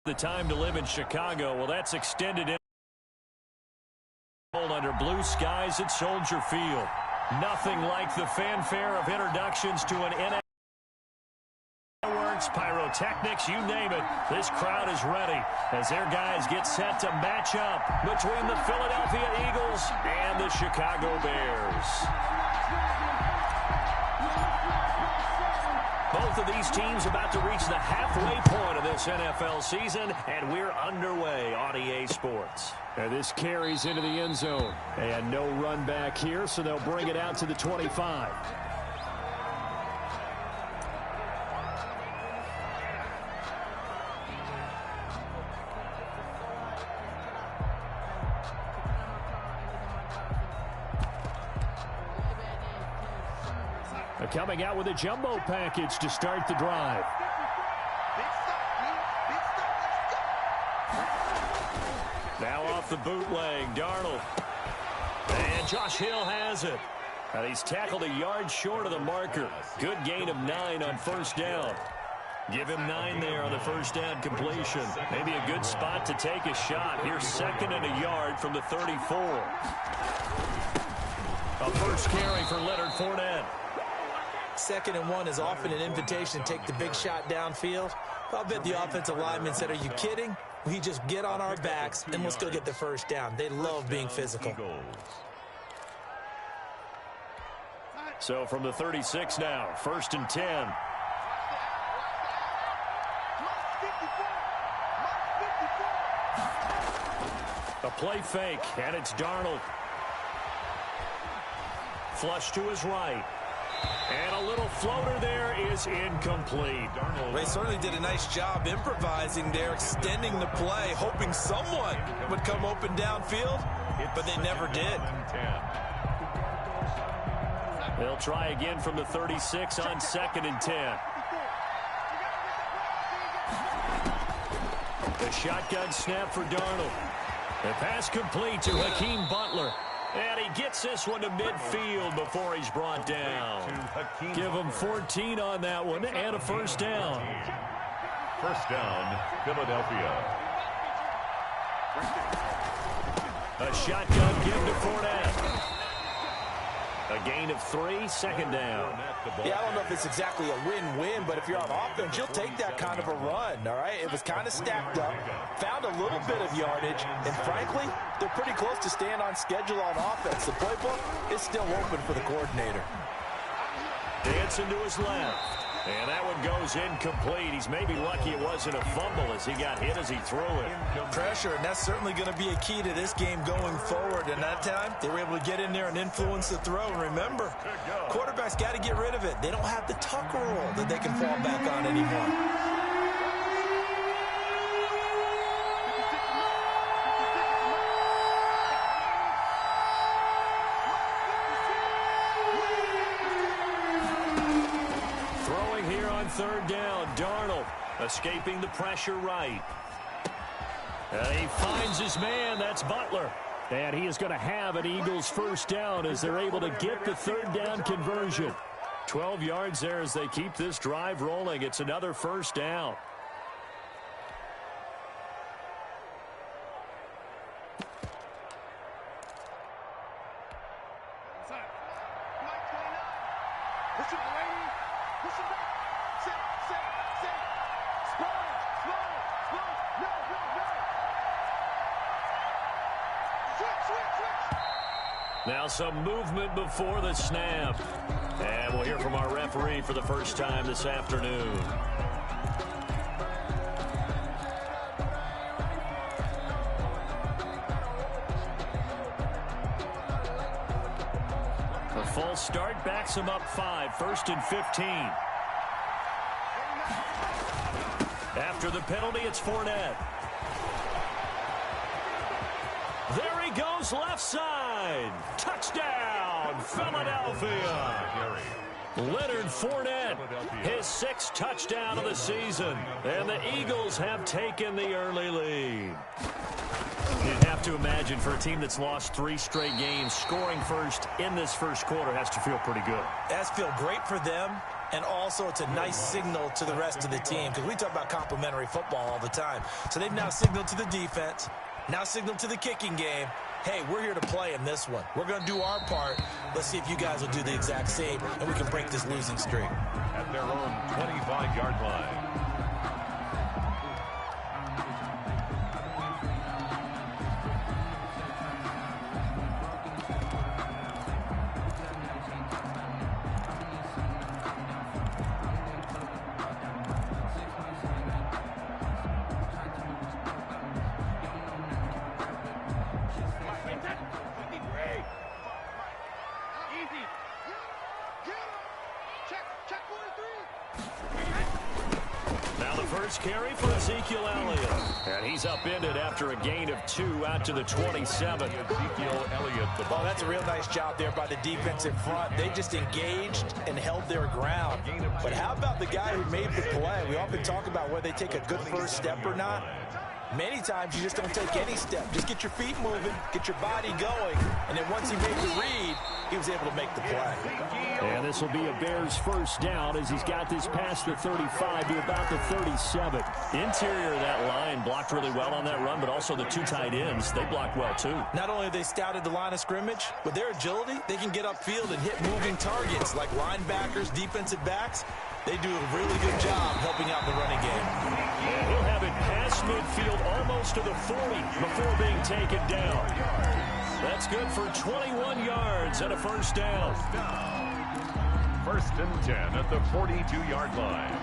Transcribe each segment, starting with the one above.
The time to live in Chicago. Well, that's extended in under blue skies at Soldier Field. Nothing like the fanfare of introductions to an NFL. Fireworks, pyrotechnics, you name it. This crowd is ready as their guys get set to match up between the Philadelphia Eagles and the Chicago Bears. Both of these teams about to reach the halfway point of this NFL season, and we're underway on EA Sports. And this carries into the end zone. And no run back here, so they'll bring it out to the 25. Coming out with a jumbo package to start the drive. Now off the bootleg, Darnold. And Josh Hill has it. And he's tackled a yard short of the marker. Good gain of 9 on first down. Give him 9 there on the first down completion. Maybe a good spot to take a shot. Here's 2nd and a yard from the 34. A first carry for Leonard Fournette. 2nd and 1 is often an invitation to take the big shot downfield. I'll bet the offensive lineman said, are you kidding? We just get on our backs and let's go get the first down. They love being physical. So from the 36 now, 1st and 10. A play fake, and it's Darnold. Flush to his right. And a little floater there is incomplete. They certainly did a nice job improvising there, extending the play, hoping someone would come open downfield, but they never did. They'll try again from the 36 on 2nd and 10. The shotgun snap for Darnold. The pass complete to Hakeem Butler. And he gets this one to midfield before he's brought down. Give him 14 on that one and a first down. First down, Philadelphia. A shotgun give to Fournette. A gain of 3, 2nd down. Yeah, I don't know if it's exactly a win-win, but if you're on offense, you'll take that kind of a run, all right? It was kind of stacked up, found a little bit of yardage, and frankly, they're pretty close to staying on schedule on offense. The playbook is still open for the coordinator. Dancing to his left. And that one goes incomplete. He's maybe lucky it wasn't a fumble as he got hit as he threw it. Pressure, and that's certainly going to be a key to this game going forward. And that time, they were able to get in there and influence the throw. And remember, quarterbacks got to get rid of it. They don't have the tuck rule that they can fall back on anymore. Third down, Darnold escaping the pressure right. He finds his man. That's Butler. And he is going to have an Eagles first down as they're able to get the third down conversion. 12 yards there as they keep this drive rolling. It's another first down. Now some movement before the snap. And we'll hear from our referee for the first time this afternoon. A false start backs him up 5, 1st and 15. After the penalty, it's Fournette. There he goes, left side. Touchdown, Philadelphia. Leonard Fournette, his 6th touchdown of the season. And the Eagles have taken the early lead. You'd have to imagine for a team that's lost 3 straight games, scoring first in this first quarter has to feel pretty good. That's feel great for them. And also, it's a nice signal to the rest of the team because we talk about complementary football all the time. So they've now signaled to the defense, now signaled to the kicking game, hey, we're here to play in this one. We're going to do our part. Let's see if you guys will do the exact same, and we can break this losing streak. At their own 25-yard line. Carry for Ezekiel Elliott. And he's upended after a gain of 2 out to the 27. Ezekiel Elliott. Oh, that's a real nice job there by the defensive front. They just engaged and held their ground. But how about the guy who made the play? We often talk about whether they take a good first step or not. Many times you just don't take any step. Just get your feet moving, get your body going, and then once he made the read, he was able to make the play. And this will be a Bears first down as he's got this past the 35 to about the 37. Interior of that line blocked really well on that run, but also the 2 tight ends, they blocked well too. Not only have they scouted the line of scrimmage, with their agility, they can get upfield and hit moving targets like linebackers, defensive backs. They do a really good job helping out the running game. And he'll have it past midfield almost to the 40 before being taken down. That's good for 21 yards and a first down. First and 10 at the 42-yard line.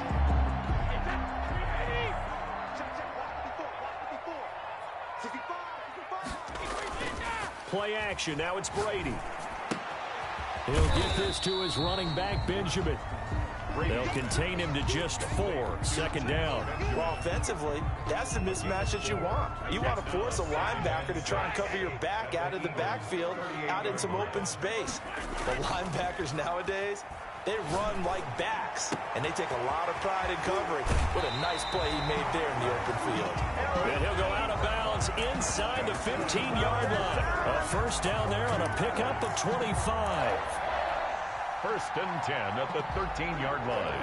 Play action. Now it's Brady. He'll get this to his running back, Benjamin. They'll contain him to just 4. Second down. Well, offensively, that's the mismatch that you want. You want to force a linebacker to try and cover your back out of the backfield, out in some open space. The linebackers nowadays, they run like backs, and they take a lot of pride in covering. What a nice play he made there in the open field. And he'll go out of bounds inside the 15-yard line. A first down there on a pickup of 25. First and 10 at the 13-yard line.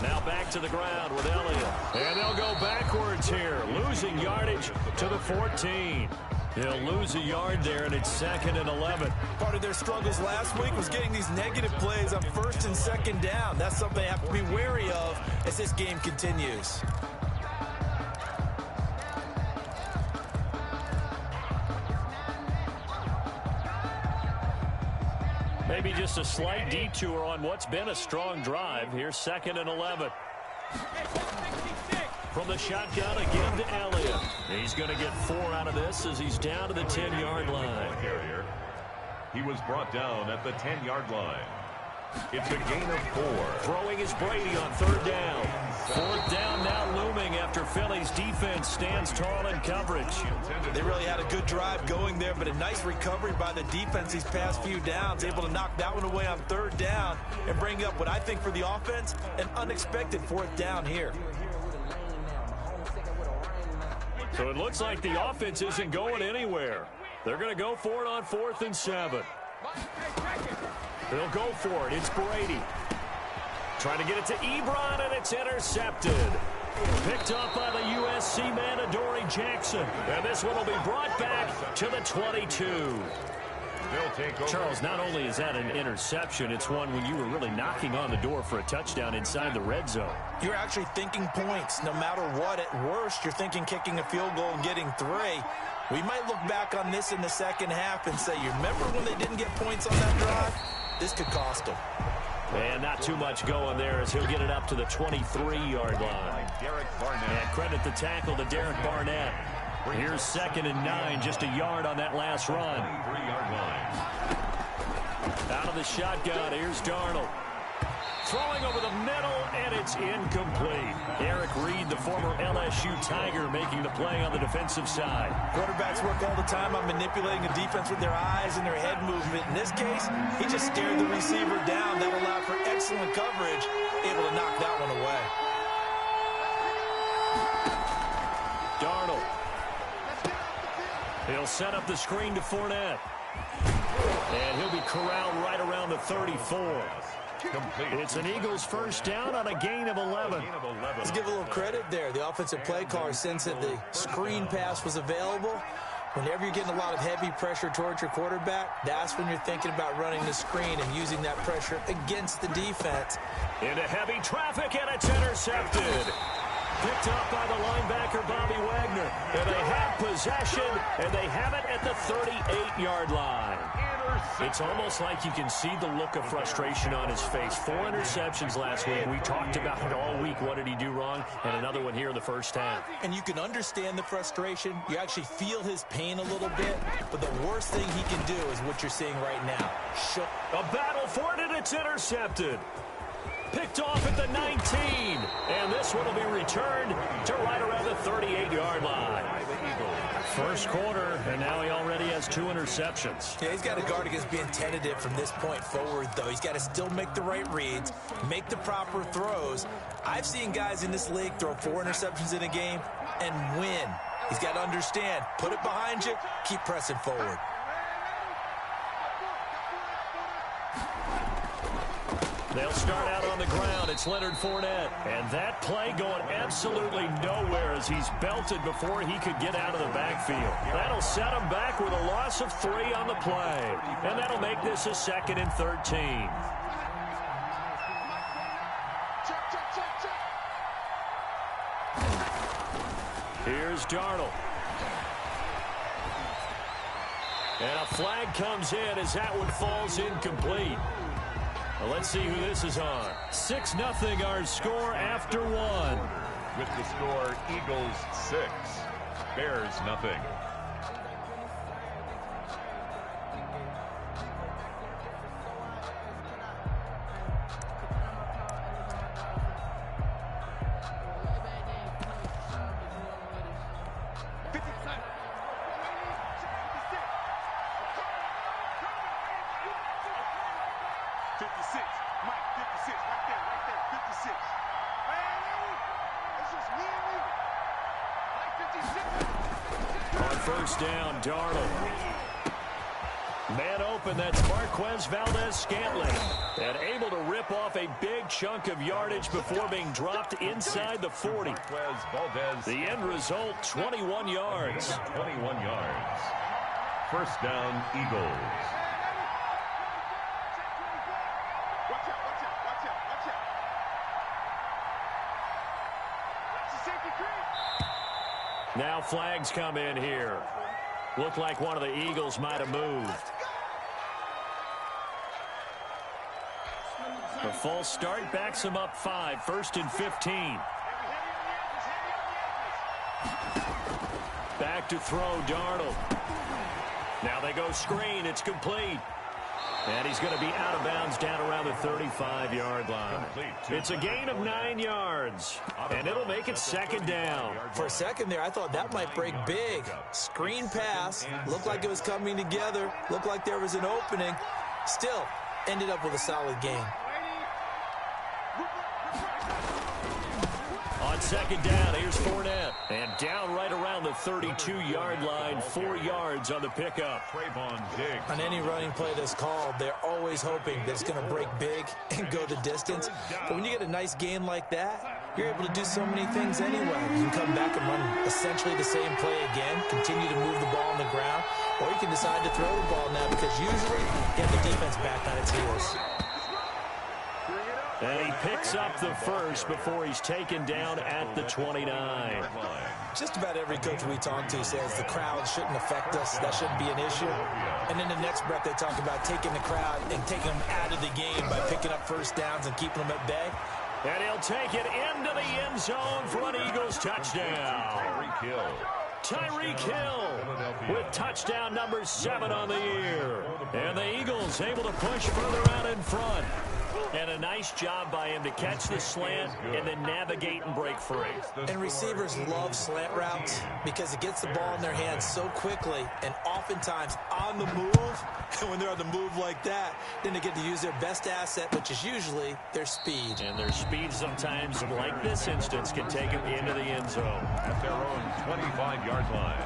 Now back to the ground with Elliott. And they'll go backwards here, losing yardage to the 14. He'll lose a yard there, and it's 2nd and 11. Part of their struggles last week was getting these negative plays on 1st and 2nd down. That's something they have to be wary of as this game continues. Maybe just a slight detour on what's been a strong drive. Here's 2nd and 11. From the shotgun again to Elliott. He's going to get 4 out of this as he's down to the 10-yard line. He was brought down at the 10-yard line. It's a gain of 4. Throwing is Brady on 3rd down. 4th down now looming after Philly's defense stands tall in coverage. They really had a good drive going there, but a nice recovery by the defense these past few downs, able to knock that one away on 3rd down and bring up what I think for the offense, an unexpected 4th down here. So it looks like the offense isn't going anywhere. They're going to go for it on 4th and 7. They'll go for it. It's Brady. Trying to get it to Ebron, and it's intercepted. Picked up by the USC man, Adoree Jackson. And this one will be brought back to the 22. Charles, not only is that an interception, it's one when you were really knocking on the door for a touchdown inside the red zone. You're actually thinking points no matter what. At worst, you're thinking kicking a field goal and getting 3. We might look back on this in the second half and say, you remember when they didn't get points on that drive? This could cost them. And not too much going there as he'll get it up to the 23-yard line. And credit the tackle to Derek Barnett. Here's 2nd and 9, just a yard on that last run. Out of the shotgun, here's Darnold. Throwing over the middle, and it's incomplete. Eric Reed, the former LSU Tiger, making the play on the defensive side. Quarterbacks work all the time on manipulating a defense with their eyes and their head movement. In this case, he just stared the receiver down. That allowed for excellent coverage, able to knock that one away. He'll set up the screen to Fournette. And he'll be corralled right around the 34. It's an Eagles first down on a gain of 11. Let's give a little credit there. The offensive play caller, since that the screen pass was available, whenever you're getting a lot of heavy pressure towards your quarterback, that's when you're thinking about running the screen and using that pressure against the defense. Into heavy traffic, and it's intercepted. Picked up by the linebacker, Bobby Wagner. And they have possession, and they have it at the 38-yard line. It's almost like you can see the look of frustration on his face. 4 interceptions last week. We talked about it all week. What did he do wrong? And another one here in the first half. And you can understand the frustration. You actually feel his pain a little bit. But the worst thing he can do is what you're seeing right now. A battle for it, and it's intercepted. Picked off at the 19. And this one will be returned to right around the 38-yard line. First quarter, and now he already has 2 interceptions. Yeah, he's got to guard against being tentative from this point forward, though. He's got to still make the right reads, make the proper throws. I've seen guys in this league throw 4 interceptions in a game and win. He's got to understand, put it behind you, keep pressing forward. They'll start out on the ground. It's Leonard Fournette. And that play going absolutely nowhere as he's belted before he could get out of the backfield. That'll set him back with a loss of 3 on the play. And that'll make this a 2nd and 13. Here's Darnold. And a flag comes in as that one falls incomplete. Well, let's see who this is on. 6-0 our score after 1. With the score, Eagles 6, Bears nothing. First down, Darnold. Man open, that's Marquez Valdes-Scantling. And able to rip off a big chunk of yardage before being dropped inside the 40. The end result, 21 yards. 21 yards. First down, Eagles. Now flags come in here. Looked like one of the Eagles might have moved. The false start backs him up 5. 1st and 15. Back to throw, Darnold. Now they go screen. It's complete. And he's going to be out of bounds down around the 35-yard line. It's a gain of 9 yards, and it'll make it 2nd down. For a second there, I thought that might break big. Screen pass, looked like it was coming together, looked like there was an opening. Still, ended up with a solid gain. On 2nd down, here's Fournette. And down right around the 32-yard line, 4 yards on the pickup. On any running play that's called, they're always hoping that it's going to break big and go the distance. But when you get a nice gain like that, you're able to do so many things anyway. You can come back and run essentially the same play again, continue to move the ball on the ground, or you can decide to throw the ball now because usually you have the defense back on its heels. And he picks up the first before he's taken down at the 29. Just about every coach we talk to says the crowd shouldn't affect us. That shouldn't be an issue. And in the next breath, they talk about taking the crowd and taking them out of the game by picking up first downs and keeping them at bay. And he'll take it into the end zone for an Eagles touchdown. Tyreek Hill with touchdown number 7 on the year. And the Eagles able to push further out in front. And a nice job by him to catch the slant and then navigate and break free. And receivers love slant routes because it gets the ball in their hands so quickly and oftentimes on the move. And when they're on the move like that, then they get to use their best asset, which is usually their speed. And their speed sometimes, like this instance, can take them into the end zone. At their own 25-yard line.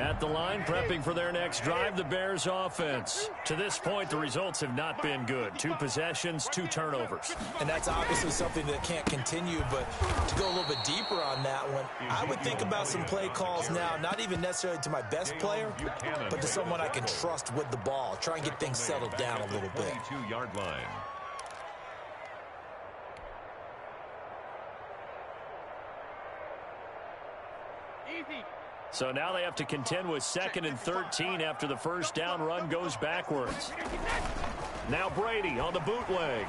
At the line, prepping for their next drive, the Bears offense. To this point, the results have not been good. 2 possessions, 2 turnovers. And that's obviously something that can't continue, but to go a little bit deeper on that one, I would think about some play calls now, not even necessarily to my best player, but to someone I can trust with the ball. Try and get things settled down a little bit. 22-yard line. So now they have to contend with 2nd and 13 after the first down run goes backwards. Now Brady on the bootleg.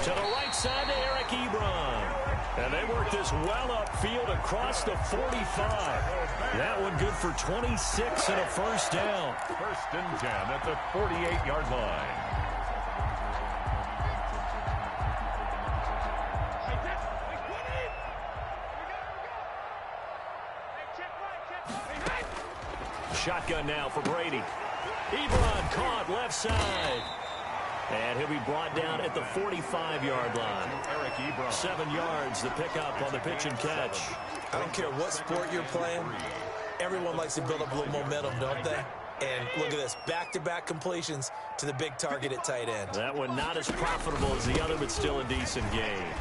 To the right side to Eric Ebron. And they work this well upfield across the 45. That one good for 26 and a first down. 1st and 10 at the 48-yard line. Shotgun now for Brady. Ebron caught left side. And he'll be brought down at the 45-yard line. Eric Ebron. 7 yards, the pickup on the pitch and catch. I don't care what sport you're playing. Everyone likes to build up a little momentum, don't they? And look at this, back-to-back completions to the big target at tight end. That one not as profitable as the other, but still a decent game.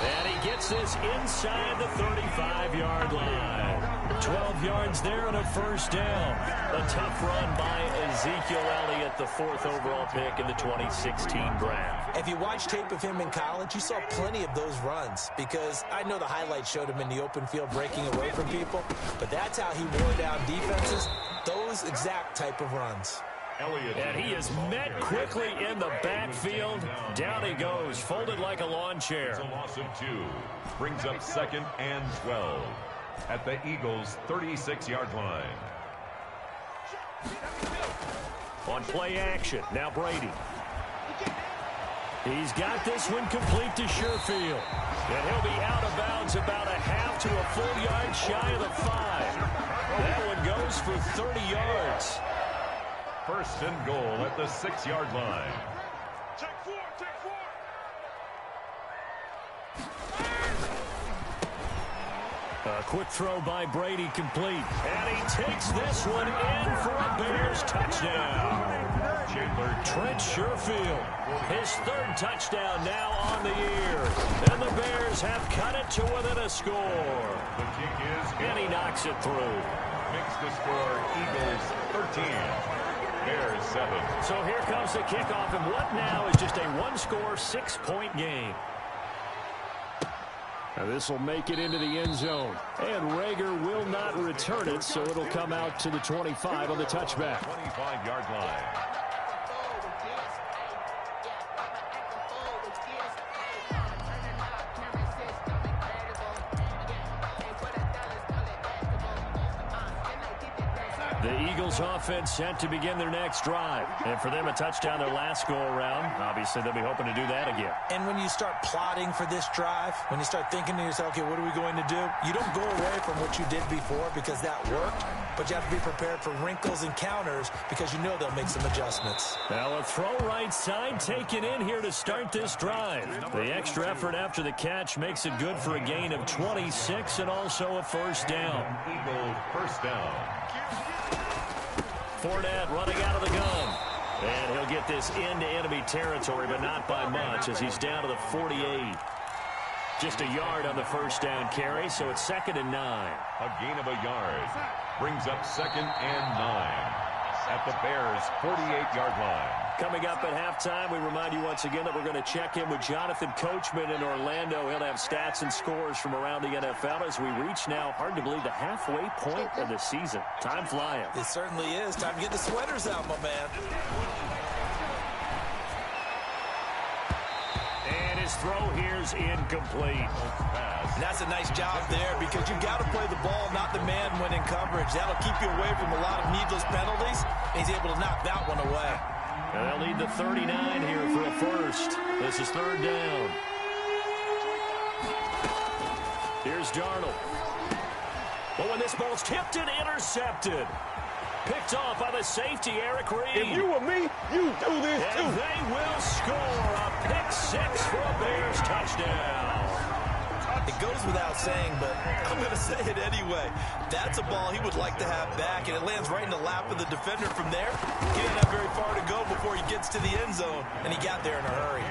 And he gets this inside the 35-yard line. 12 yards there and a first down. A tough run by Ezekiel Elliott, the 4th overall pick in the 2016 draft. If you watch tape of him in college, you saw plenty of those runs because I know the highlights showed him in the open field breaking away from people, but that's how he wore down defenses, those exact type of runs. And he is met quickly in the backfield. Down he goes, folded like a lawn chair. It's a loss of 2. Brings up 2nd and 12 at the Eagles' 36-yard line. On play action, now Brady. He's got this one complete to Sherfield. And he'll be out of bounds about a half to a full yard shy of the 5. That one goes for 30 yards. 1st and goal at the 6-yard line. A quick throw by Brady complete. And he takes this one in for a Bears touchdown. Trent Sherfield, his 3rd touchdown now on the year. And the Bears have cut it to within a score. The kick is good. And he knocks it through. Makes the score Eagles 13. Bears 7. So here comes the kickoff, and what now is just a 1-score, 6-point game. Now this will make it into the end zone. And Rager will not return it, so it'll come out to the 25 on the touchback. 25-yard line. The Eagles offense set to begin their next drive. And for them, a touchdown their last go-around. Obviously, they'll be hoping to do that again. And when you start plotting for this drive, when you start thinking to yourself, okay, what are we going to do? You don't go away from what you did before because that worked, but you have to be prepared for wrinkles and counters because you know they'll make some adjustments. Now a throw right side taken in here to start this drive. The extra effort after the catch makes it good for a gain of 26 and also a first down. Eagle first down. Fournette running out of the gun. And he'll get this into enemy territory, but not by much as he's down to the 48. Just a yard on the first down carry, so it's 2nd and 9. A gain of a yard. Brings up 2nd and 9 at the Bears' 48-yard line. Coming up at halftime, we remind you once again that we're going to check in with Jonathan Coachman in Orlando. He'll have stats and scores from around the NFL as we reach now, hard to believe, the halfway point of the season. Time flying. It certainly is. Time to get the sweaters out, my man. And his throw here's incomplete. And that's a nice job there because you've got to play the ball, not the man when in coverage. That'll keep you away from a lot of needless penalties. And he's able to knock that one away. And they'll need the 39 here for a first. This is 3rd down. Here's Darnold. But when this ball's tipped and intercepted. Picked off by the safety, Eric Reed. If you were me, you do this too. And they will score a pick 6 for a Bears touchdown. It goes without saying, but I'm going to say it anyway. That's a ball he would like to have back, and it lands right in the lap of the defender from there. He didn't have very far to go before he gets to the end zone, and he got there in a hurry.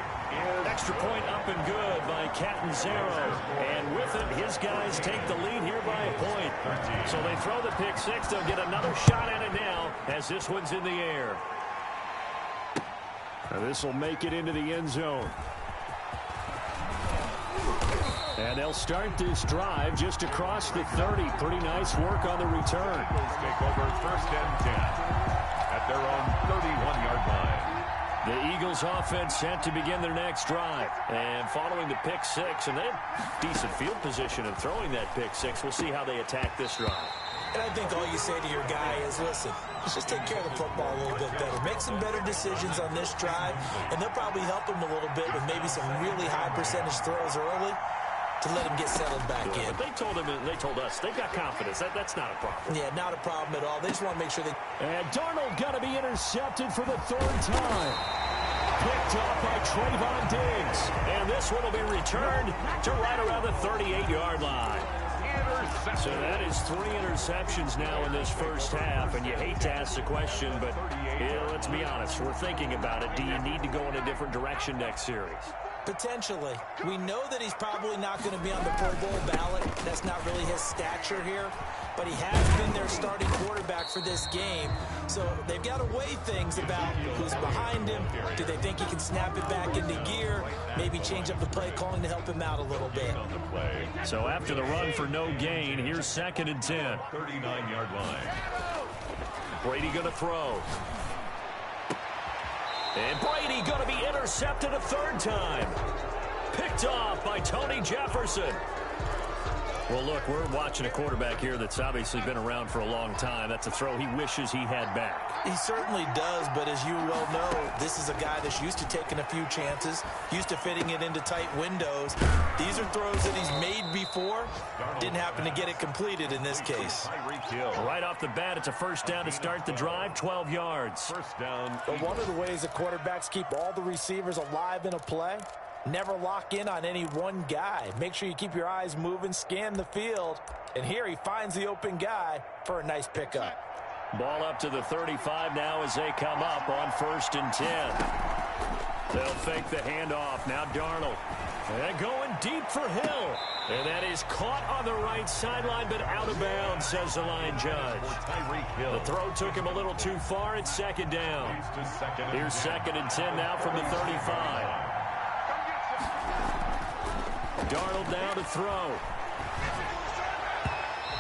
Extra point up and good by Catanzaro. And with it, his guys take the lead here by a point. So they throw the pick six. They'll get another shot at it now as this one's in the air. This will make it into the end zone. And they'll start this drive just across the 30. Pretty nice work on the return. Take over first and 10 at their own 31-yard line. The Eagles offense set to begin their next drive. And following the pick six, and they have decent field position in throwing that pick six. We'll see how they attack this drive. And I think all you say to your guy is, listen, let's just take care of the football a little bit better. Make some better decisions on this drive, and they'll probably help him a little bit with maybe some really high percentage throws early to let him get settled back in. But they told him, and they told us, they've got confidence. That's not a problem. Yeah, not a problem at all. They just want to make sure they... And Darnold got to be intercepted for the third time. Picked off by Trayvon Diggs. And this one will be returned to right around the 38-yard line. So that is 3 interceptions now in this first half, and you hate to ask the question, but let's be honest, we're thinking about it. Do you need to go in a different direction next series? Potentially. We know that he's probably not going to be on the Pro Bowl ballot. That's not really his stature here. But he has been their starting quarterback for this game. So they've got to weigh things about who's behind him. Do they think he can snap it back into gear? Maybe change up the play calling to help him out a little bit. So after the run for no gain, here's 2nd and 10. 39-yard line. Brady going to throw. And Brady going to be intercepted a 3rd time. Picked off by Tony Jefferson. Well, look, we're watching a quarterback here that's obviously been around for a long time. That's a throw he wishes he had back. He certainly does, but as you well know, this is a guy that's used to taking a few chances, used to fitting it into tight windows. These are throws that he's made before. Didn't happen to get it completed in this case. Right off the bat, it's a 1st down to start the drive, 12 yards. 1st down. But one of the ways the quarterbacks keep all the receivers alive in a play, never lock in on any one guy. Make sure you keep your eyes moving, scan the field. And here he finds the open guy for a nice pickup. Ball up to the 35 now as they come up on 1st and 10. They'll fake the handoff. Now Darnold. And going deep for Hill. And that is caught on the right sideline, but out of bounds, says the line judge. The throw took him a little too far. It's 2nd down. Here's 2nd and 10 now from the 35. Darnold now to throw.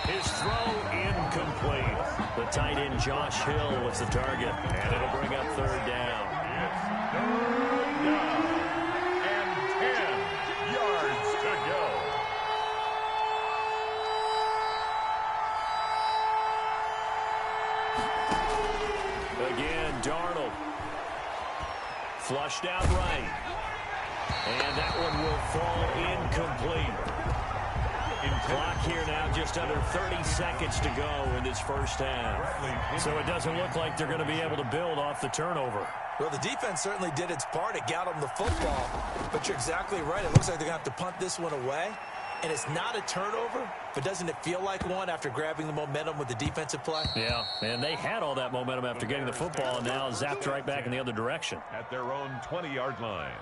His throw incomplete. The tight end Josh Hill was the target, and it'll bring up 3rd down. It's 3rd down and 10 yards to go. Again, Darnold. Flushed out right. And that one will fall incomplete. Clock here now, just under 30 seconds to go in this first half. So it doesn't look like they're going to be able to build off the turnover. Well, the defense certainly did its part. It got them the football. But you're exactly right. It looks like they're going to have to punt this one away. And it's not a turnover, but doesn't it feel like one after grabbing the momentum with the defensive play? Yeah, and they had all that momentum after getting the football, and now zapped right back in the other direction. At their own 20-yard line.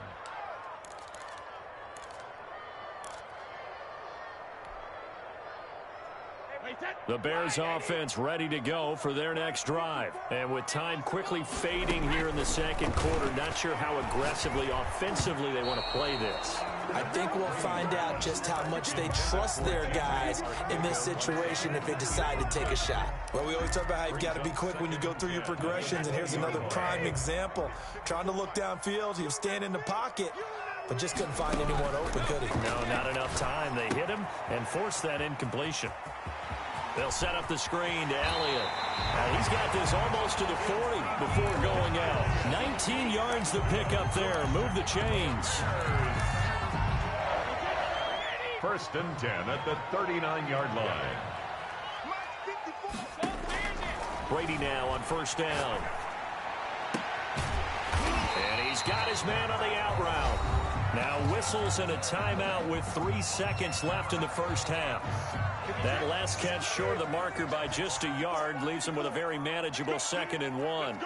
The Bears offense ready to go for their next drive. And with time quickly fading here in the 2nd quarter, not sure how aggressively, offensively they want to play this. I think we'll find out just how much they trust their guys in this situation if they decide to take a shot. Well, we always talk about how you've got to be quick when you go through your progressions, and here's another prime example. Trying to look downfield, he was standing in the pocket, but just couldn't find anyone open, could he? No, not enough time. They hit him and forced that incompletion. They'll set up the screen to Elliott. He's got this almost to the 40 before going out. 19 yards to pick up there. Move the chains. 1st and 10 at the 39-yard line. Brady now on 1st down. And he's got his man on the out route. Now whistles and a timeout with 3 seconds left in the first half. That last catch short of the marker by just a yard leaves him with a very manageable 2nd and 1.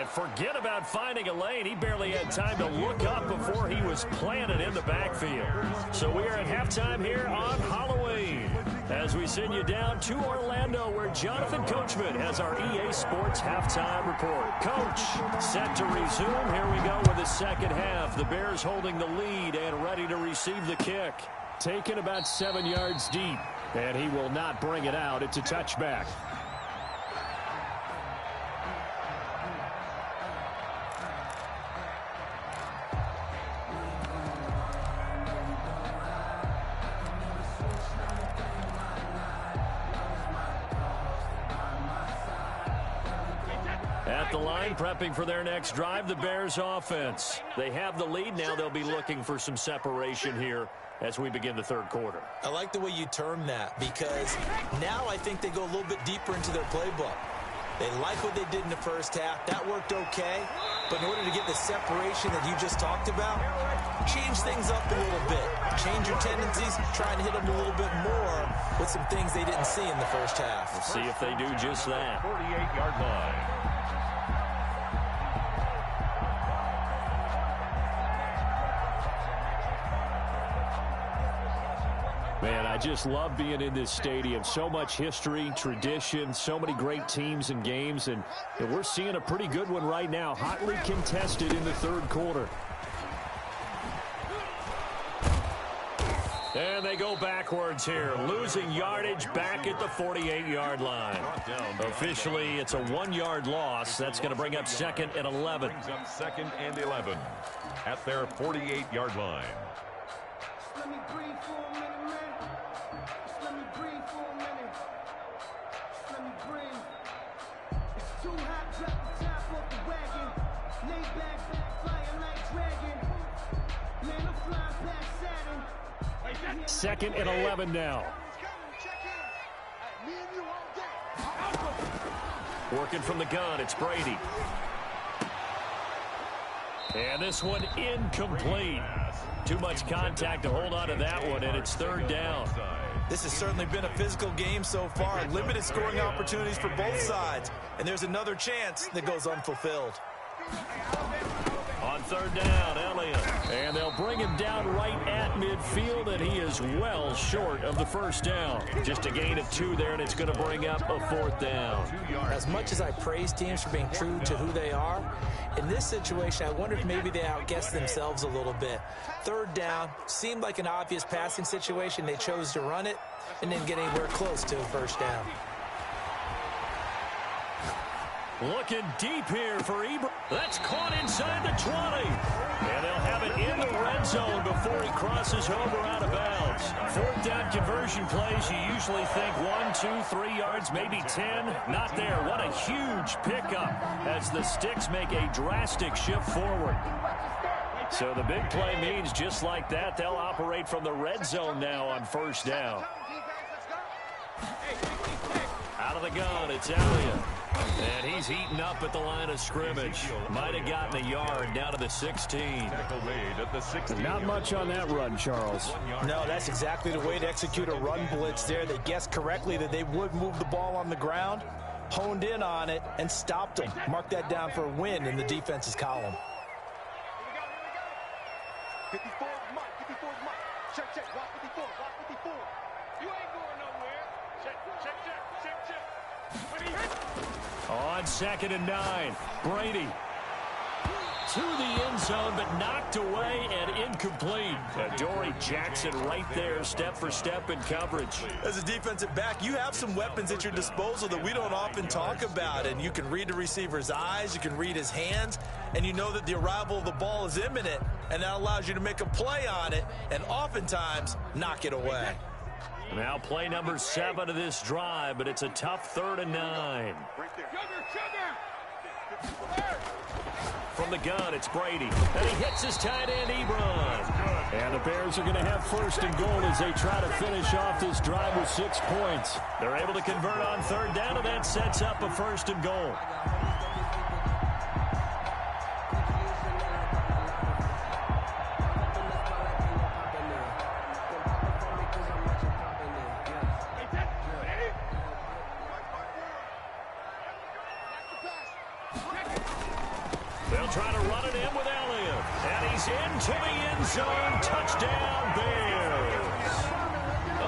Forget about finding a lane. He barely had time to look up before he was planted in the backfield. So we are at halftime here on Halloween as we send you down to Orlando where Jonathan Coachman has our EA Sports halftime report. Coach, set to resume. Here we go with the second half. The Bears holding the lead and ready to receive the kick. Taken about 7 yards deep, and he will not bring it out. It's a touchback. At the line, prepping for their next drive, the Bears offense. They have the lead. Now they'll be looking for some separation here as we begin the third quarter. I like the way you term that because now I think they go a little bit deeper into their playbook. They like what they did in the first half. That worked okay. But in order to get the separation that you just talked about, change things up a little bit. Change your tendencies, try and hit them a little bit more with some things they didn't see in the first half. We'll see if they do just that. 48-yard line. Man, I just love being in this stadium. So much history, tradition, so many great teams and games, and we're seeing a pretty good one right now, hotly contested in the third quarter. And they go backwards here, losing yardage back at the 48-yard line. Officially, it's a 1-yard loss. That's going to bring up 2nd and 11. Brings up 2nd and 11 at their 48-yard line. Let me breathe for a minute, man. Just let me breathe for a minute. Just let me breathe. It's too hot, drop the top off the wagon. Lay back, flying like dragon. Man, I'm flying past Saturn. 2nd and 11 now. Working from the gun, it's Brady. And this one incomplete. Too much contact to hold on to that one, and it's 3rd down. This has certainly been a physical game so far. Limited scoring opportunities for both sides. And there's another chance that goes unfulfilled. On 3rd down, Elliott. And they'll bring him down right at midfield, and he is well short of the first down. Just a gain of 2 there, and it's going to bring up a 4th down. As much as I praise teams for being true to who they are, in this situation, I wonder if maybe they outguessed themselves a little bit. 3rd down seemed like an obvious passing situation. They chose to run it and didn't get anywhere close to a first down. Looking deep here for Ebron. That's caught inside the 20. And they'll have it in the red zone before he crosses over out of bounds. 4th down conversion plays, you usually think 1, 2, 3 yards, maybe 10. Not there. What a huge pickup as the Sticks make a drastic shift forward. So the big play means just like that, they'll operate from the red zone now on 1st down. Out of the gun, it's Elliott. And he's heating up at the line of scrimmage. Might have gotten a yard down to the 16. Tackle made at the 16. Not much on that run, Charles. No, that's exactly the way to execute a run blitz there. They guessed correctly that they would move the ball on the ground, honed in on it, and stopped them. Mark that down for a win in the defense's column. 54, Mike. 54, Mike. Check, check. Block 54, block 54. You ain't going nowhere. Check, check, check, check, check. On 2nd and 9, Brady to the end zone, but knocked away and incomplete. Dory Jackson right there, step for step in coverage. As a defensive back, you have some weapons at your disposal that we don't often talk about, and you can read the receiver's eyes, you can read his hands, and you know that the arrival of the ball is imminent, and that allows you to make a play on it and oftentimes knock it away. Now play number 7 of this drive, but it's a tough 3rd and 9. From the gun, it's Brady. And he hits his tight end, Ebron. And the Bears are going to have 1st and goal as they try to finish off this drive with 6 points. They're able to convert on 3rd down, and that sets up a 1st and goal. They'll try to run it in with Elliott. And he's into the end zone. Touchdown, Bears.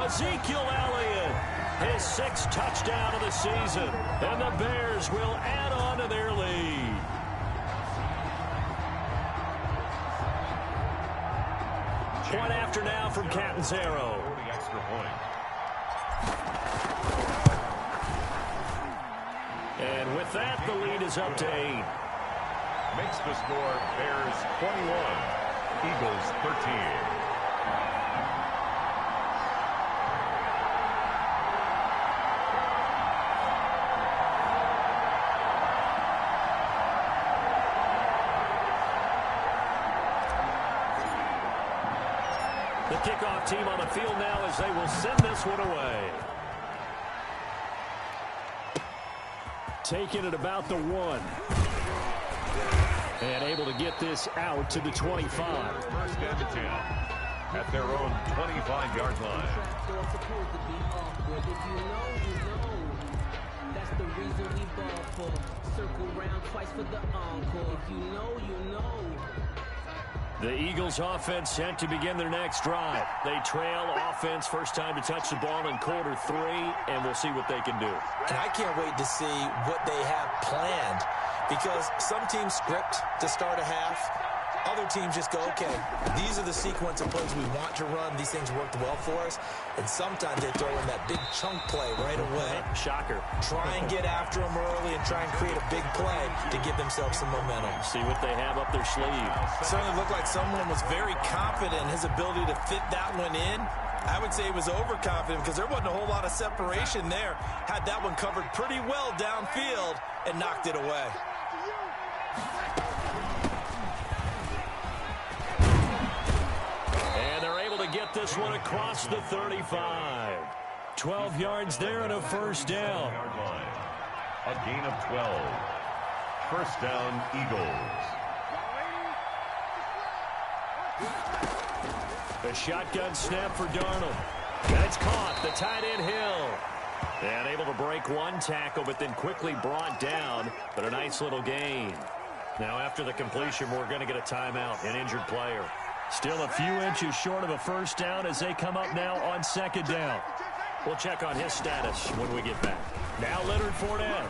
Ezekiel Elliott, his 6th touchdown of the season. And the Bears will add on to their lead. Point after now from Catanzaro. The extra point. And with that, the lead is up to 8. Makes the score Bears 21, Eagles 13. The kickoff team on the field now as they will send this one away. Taking it about the 1. And able to get this out to the 25. 1st and 10 at their own 25-yard line. That's the reason we ball for. Circle round twice for the encore. If you know, you know. The Eagles offense set to begin their next drive. They trail offense, first time to touch the ball in quarter 3, and we'll see what they can do. And I can't wait to see what they have planned, because some teams script to start a half. Other teams just go, okay, these are the sequence of plays we want to run. These things worked well for us. And sometimes they throw in that big chunk play right away. Shocker. Try and get after them early and try and create a big play to give themselves some momentum. See what they have up their sleeve. Certainly looked like someone was very confident in his ability to fit that one in. I would say he was overconfident because there wasn't a whole lot of separation there. Had that one covered pretty well downfield and knocked it away. Get this one across the 35. 12 yards there and a 1st down. A gain of 12. 1st down, Eagles. A shotgun snap for Darnold. And it's caught. The tight end Hill. And able to break one tackle, but then quickly brought down. But a nice little gain. Now after the completion, we're going to get a timeout, an injured player. Still a few inches short of a 1st down as they come up now on 2nd down. We'll check on his status when we get back. Now Leonard Fournette.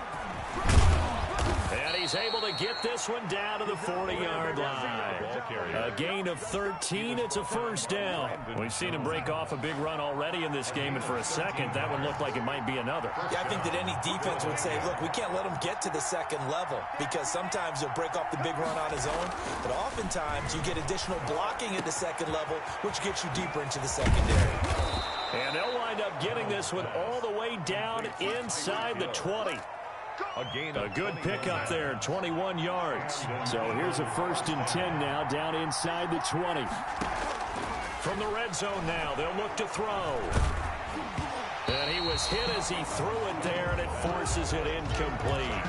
And he's able to get this one down to the 40-yard line. A gain of 13. It's a 1st down. We've seen him break off a big run already in this game, and for a second, that would look like it might be another. Yeah, I think that any defense would say, look, we can't let him get to the 2nd level, because sometimes he'll break off the big run on his own, but oftentimes you get additional blocking at the 2nd level, which gets you deeper into the secondary. And they'll wind up getting this one all the way down inside the 20. A good pickup there, 21 yards. So here's a 1st and 10 now, down inside the 20. From the red zone now, they'll look to throw. And he was hit as he threw it there, and it forces it incomplete.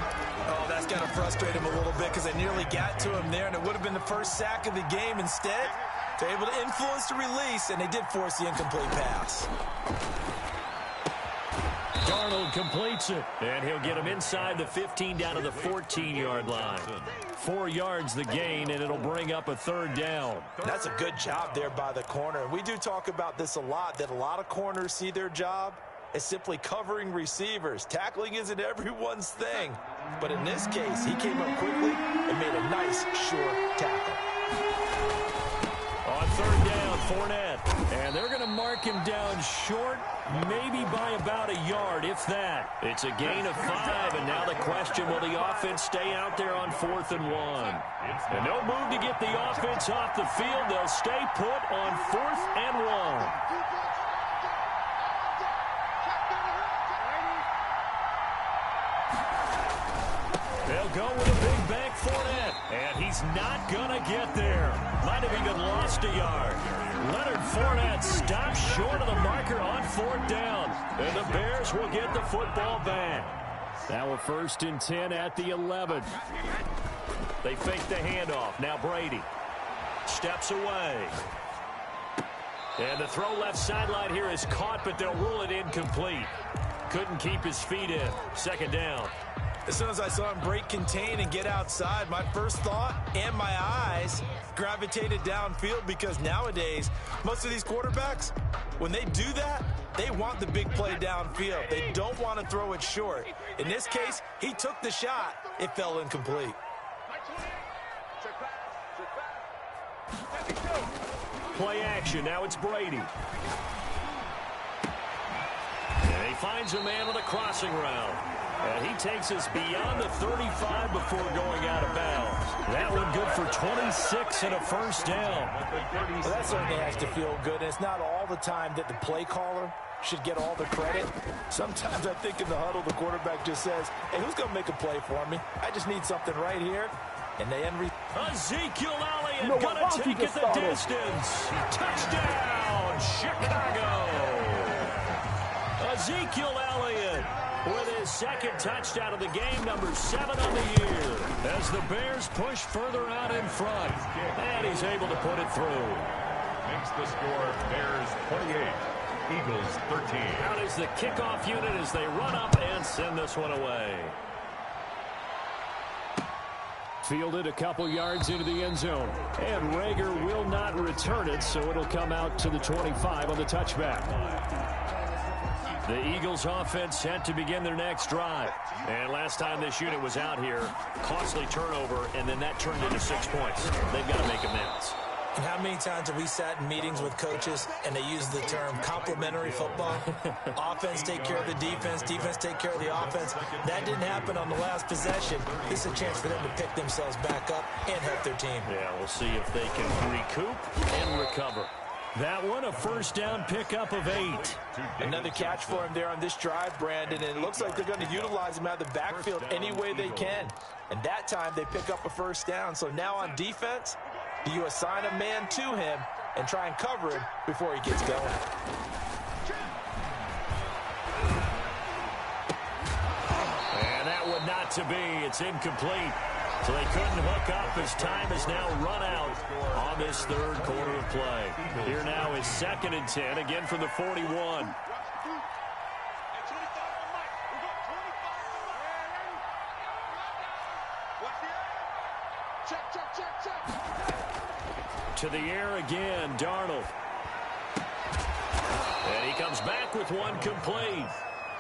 Oh, that's got to frustrate him a little bit because they nearly got to him there, and it would have been the 1st sack of the game. Instead, they're able to influence the release, and they did force the incomplete pass. Darnold completes it, and he'll get him inside the 15 down to the 14-yard line. 4 yards the gain, and it'll bring up a 3rd down. That's a good job there by the corner. We do talk about this a lot, that a lot of corners see their job as simply covering receivers. Tackling isn't everyone's thing. But in this case, he came up quickly and made a nice, sure tackle. On 3rd down, Fournette. And they're going to mark him down short, maybe by about a yard, if that. It's a gain of 5, and now the question, will the offense stay out there on 4th and 1? And no move to get the offense off the field. They'll stay put on 4th and 1. They'll go with a big bank Fournette. And he's not going to get there. Might have even lost a yard. Leonard Fournette stops short of the marker on 4th down. And the Bears will get the football back. Now a 1st and 10 at the 11. They fake the handoff. Now Brady steps away. And the throw left sideline here is caught, but they'll rule it incomplete. Couldn't keep his feet in. 2nd down. As soon as I saw him break contain and get outside, my first thought and my eyes gravitated downfield, because nowadays, most of these quarterbacks, when they do that, they want the big play downfield. They don't want to throw it short. In this case, he took the shot. It fell incomplete. Play action. Now it's Brady. And he finds a man on a crossing route. And he takes us beyond the 35 before going out of bounds. That one good for 26 and a 1st down. Well, that certainly has to feel good. And it's not all the time that the play caller should get all the credit. Sometimes I think in the huddle, the quarterback just says, hey, who's going to make a play for me? I just need something right here. And they end. Ezekiel Elliott going to take it the distance. Touchdown, Chicago. Ezekiel Elliott with his 2nd touchdown of the game, number 7 on the year, as the Bears push further out in front. And he's able to put it through. Makes the score Bears 28, Eagles 13. Out is the kickoff unit as they run up and send this one away. Fielded a couple yards into the end zone. And Reagor will not return it, so it'll come out to the 25 on the touchback. The Eagles offense set to begin their next drive. And last time this unit was out here, costly turnover, and then that turned into 6 points. They've got to make amends. And how many times have we sat in meetings with coaches and they use the term complementary football? Offense take care of the defense, defense take care of the offense. That didn't happen on the last possession. This is a chance for them to pick themselves back up and help their team. Yeah, we'll see if they can recoup and recover. That one, a 1st down pickup of 8. Another catch for him there on this drive, Brandon, and it looks like they're going to utilize him out of the backfield any way they can. And that time they pick up a 1st down. So now on defense, do you assign a man to him and try and cover him before he gets going? And that one not to be. It's incomplete. So they couldn't hook up as time has now run out on this 3rd quarter of play. Here now is 2nd and 10, again from the 41. To the air again, Darnold. And he comes back with one complete.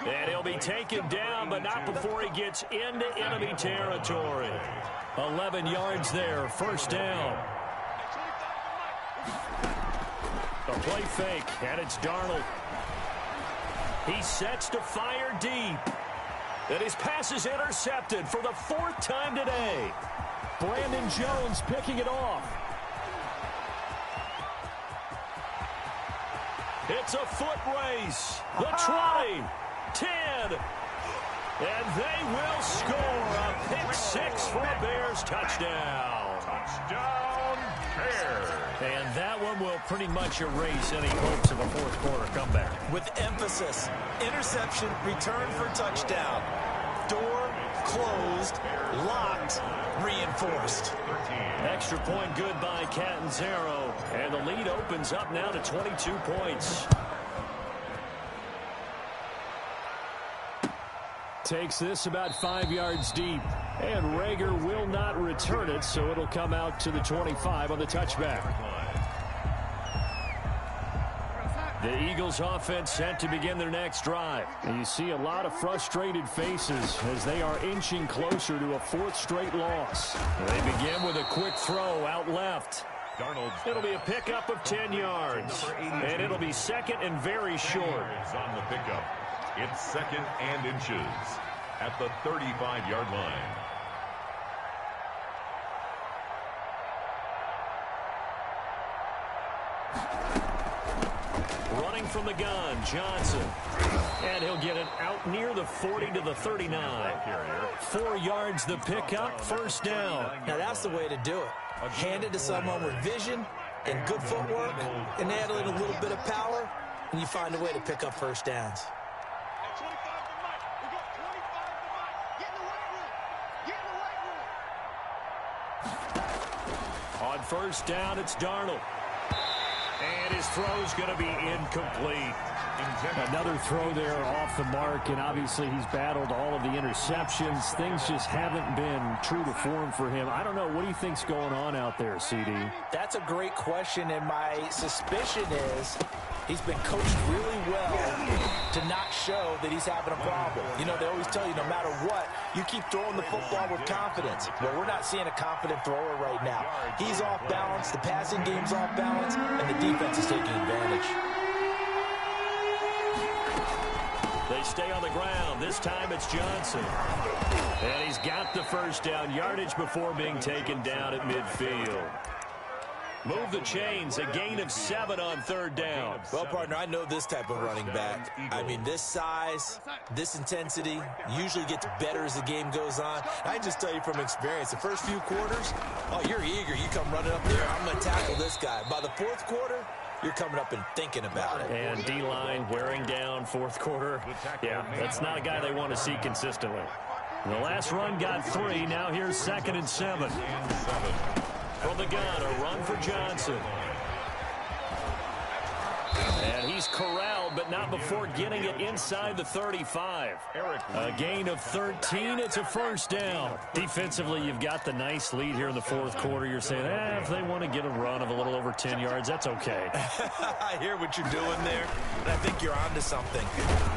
And he'll be taken down, but not before he gets into enemy territory. 11 yards there, 1st down. A play fake, and it's Darnold. He sets to fire deep. And his pass is intercepted for the 4th time today. Brandon Jones picking it off. It's a foot race. The 20, 10, and they will score a pick 6 for a Bears touchdown. Touchdown, Bears. And that one will pretty much erase any hopes of a 4th quarter comeback. With emphasis, interception, return for touchdown. Door closed, locked, reinforced. Extra point good by Catanzaro, and the lead opens up now to 22 points. Takes this about 5 yards deep, and Reagor will not return it, so it'll come out to the 25 on the touchback. The Eagles offense set to begin their next drive. And you see a lot of frustrated faces as they are inching closer to a 4th straight loss. They begin with a quick throw out left. It'll be a pickup of 10 yards. And it'll be 2nd and very short. On the pickup. It's 2nd and inches at the 35-yard line. throwing from the gun, Johnson. And he'll get it out near the 40 to the 39. 4 yards the pickup, first down. Now that's the way to do it. Hand it to someone with vision and good footwork, and add in a little bit of power, and you find a way to pick up first downs. On first down, it's Darnold. And his throw's going to be incomplete. Another throw there off the mark, and obviously he's battled all of the interceptions. Things just haven't been true to form for him. I don't know. What do you think's going on out there, CD? That's a great question, and my suspicion is he's been coached really well to not show that he's having a problem. You know, they always tell you no matter what, you keep throwing the football with confidence. Well, we're not seeing a confident thrower right now. He's off balance, the passing game's off balance, and the defense is taking advantage. They stay on the ground. This time it's Johnson. And he's got the first down, yardage before being taken down at midfield. Move the chains, a gain of 7 on third down. Well, partner, I know this type of running back. I mean, this size, this intensity usually gets better as the game goes on. I just tell you from experience, the first few quarters, oh, you're eager. You come running up there, I'm going to tackle this guy. By the fourth quarter, you're coming up and thinking about it. And D-line wearing down fourth quarter. Yeah, that's not a guy they want to see consistently. The last run got 3. Now here's 2nd and 7. From the gun, a run for Johnson. And he's corralled, but not before getting it inside the 35. A gain of 13. It's a first down. Defensively, you've got the nice lead here in the fourth quarter. You're saying, if they want to get a run of a little over 10 yards, that's okay. I hear what you're doing there, and I think you're onto something.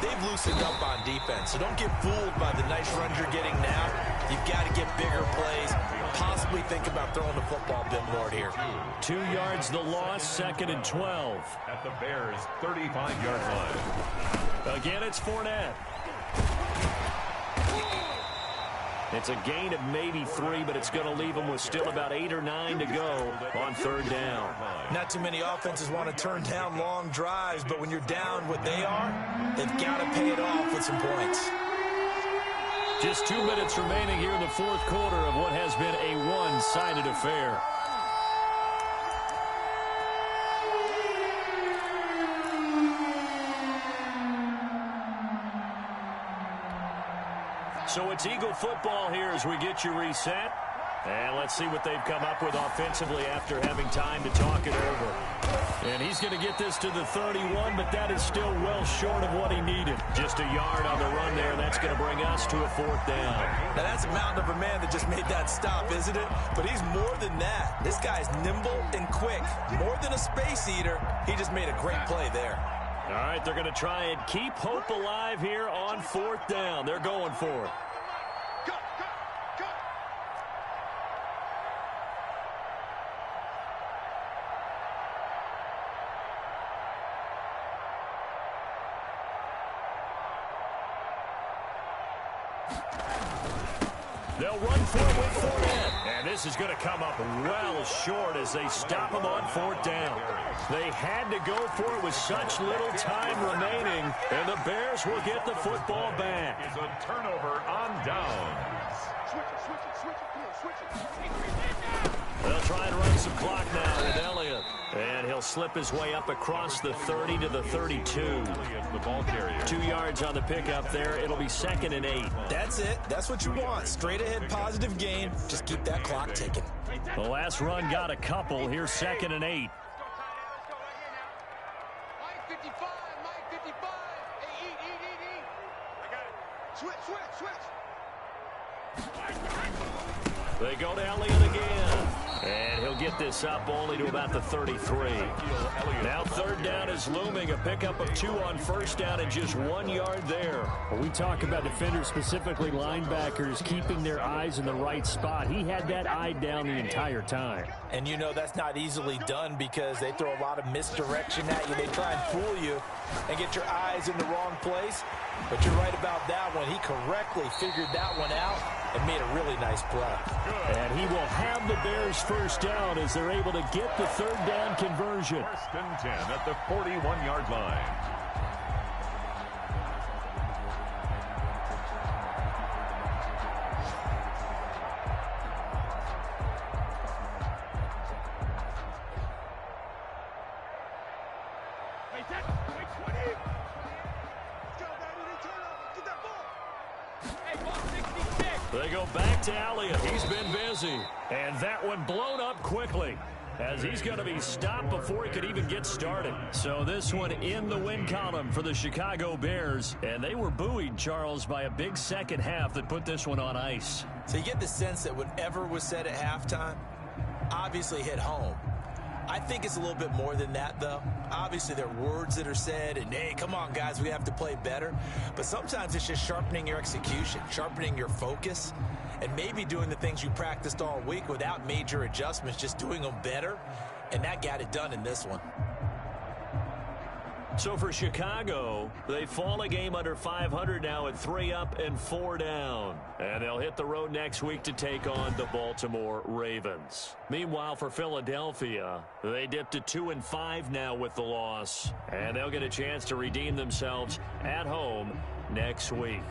They've loosened up on defense, so don't get fooled by the nice runs you're getting now. You've got to get bigger plays, possibly think about throwing the football a bit more here. 2 yards the loss, 2nd and 12. At the Bears' 35-yard line. Again, it's Fournette. It's a gain of maybe 3, but it's going to leave them with still about 8 or 9 to go on third down. Not too many offenses want to turn down long drives, but when you're down what they are, they've got to pay it off with some points. Just 2 minutes remaining here in the fourth quarter of what has been a one-sided affair. So it's Eagle football here as we get you reset. And let's see what they've come up with offensively after having time to talk it over. And he's going to get this to the 31, but that is still well short of what he needed. Just a yard on the run there. That's going to bring us to a fourth down. Now, that's a mountain of a man that just made that stop, isn't it? But he's more than that. This guy's nimble and quick. More than a space eater. He just made a great play there. All right, they're going to try and keep hope alive here on fourth down. They're going for it. They'll run for it with Fournette. And this is going to come up well short as they stop him on fourth down. They had to go for it with such little time remaining, and the Bears will get the football back. It's a turnover on downs. They'll try and run some clock now with Elliott. And he'll slip his way up across the 30 to the 32. The ball carrier. 2 yards on the pickup there. It'll be 2nd and 8. That's it. That's what you want. Straight ahead positive gain. Just keep that clock ticking. The last run got a couple. Here's 2nd and 8. They go to Elliott again. And he'll get this up only to about the 33. Now third down is looming. A pickup of 2 on first down and just 1 yard there. When we talk about defenders, specifically linebackers, keeping their eyes in the right spot. He had that eye down the entire time. And you know that's not easily done because they throw a lot of misdirection at you. They try and fool you and get your eyes in the wrong place. But you're right about that one. He correctly figured that one out and made a really nice play. And he will have the Bears first down as they're able to get the third down conversion. First and 10 at the 41-yard line. They go back to Elliott. He's been busy. And that one blown up quickly as he's going to be stopped before he could even get started. So this one in the win column for the Chicago Bears. And they were buoyed, Charles, by a big second half that put this one on ice. So you get the sense that whatever was said at halftime obviously hit home. I think it's a little bit more than that, though. Obviously, there are words that are said, and, hey, come on, guys, we have to play better. But sometimes it's just sharpening your execution, sharpening your focus, and maybe doing the things you practiced all week without major adjustments, just doing them better, and that got it done in this one. So for Chicago, they fall a game under 500 now at 3 up and 4 down. And they'll hit the road next week to take on the Baltimore Ravens. Meanwhile, for Philadelphia, they dipped to 2-5 now with the loss. And they'll get a chance to redeem themselves at home next week.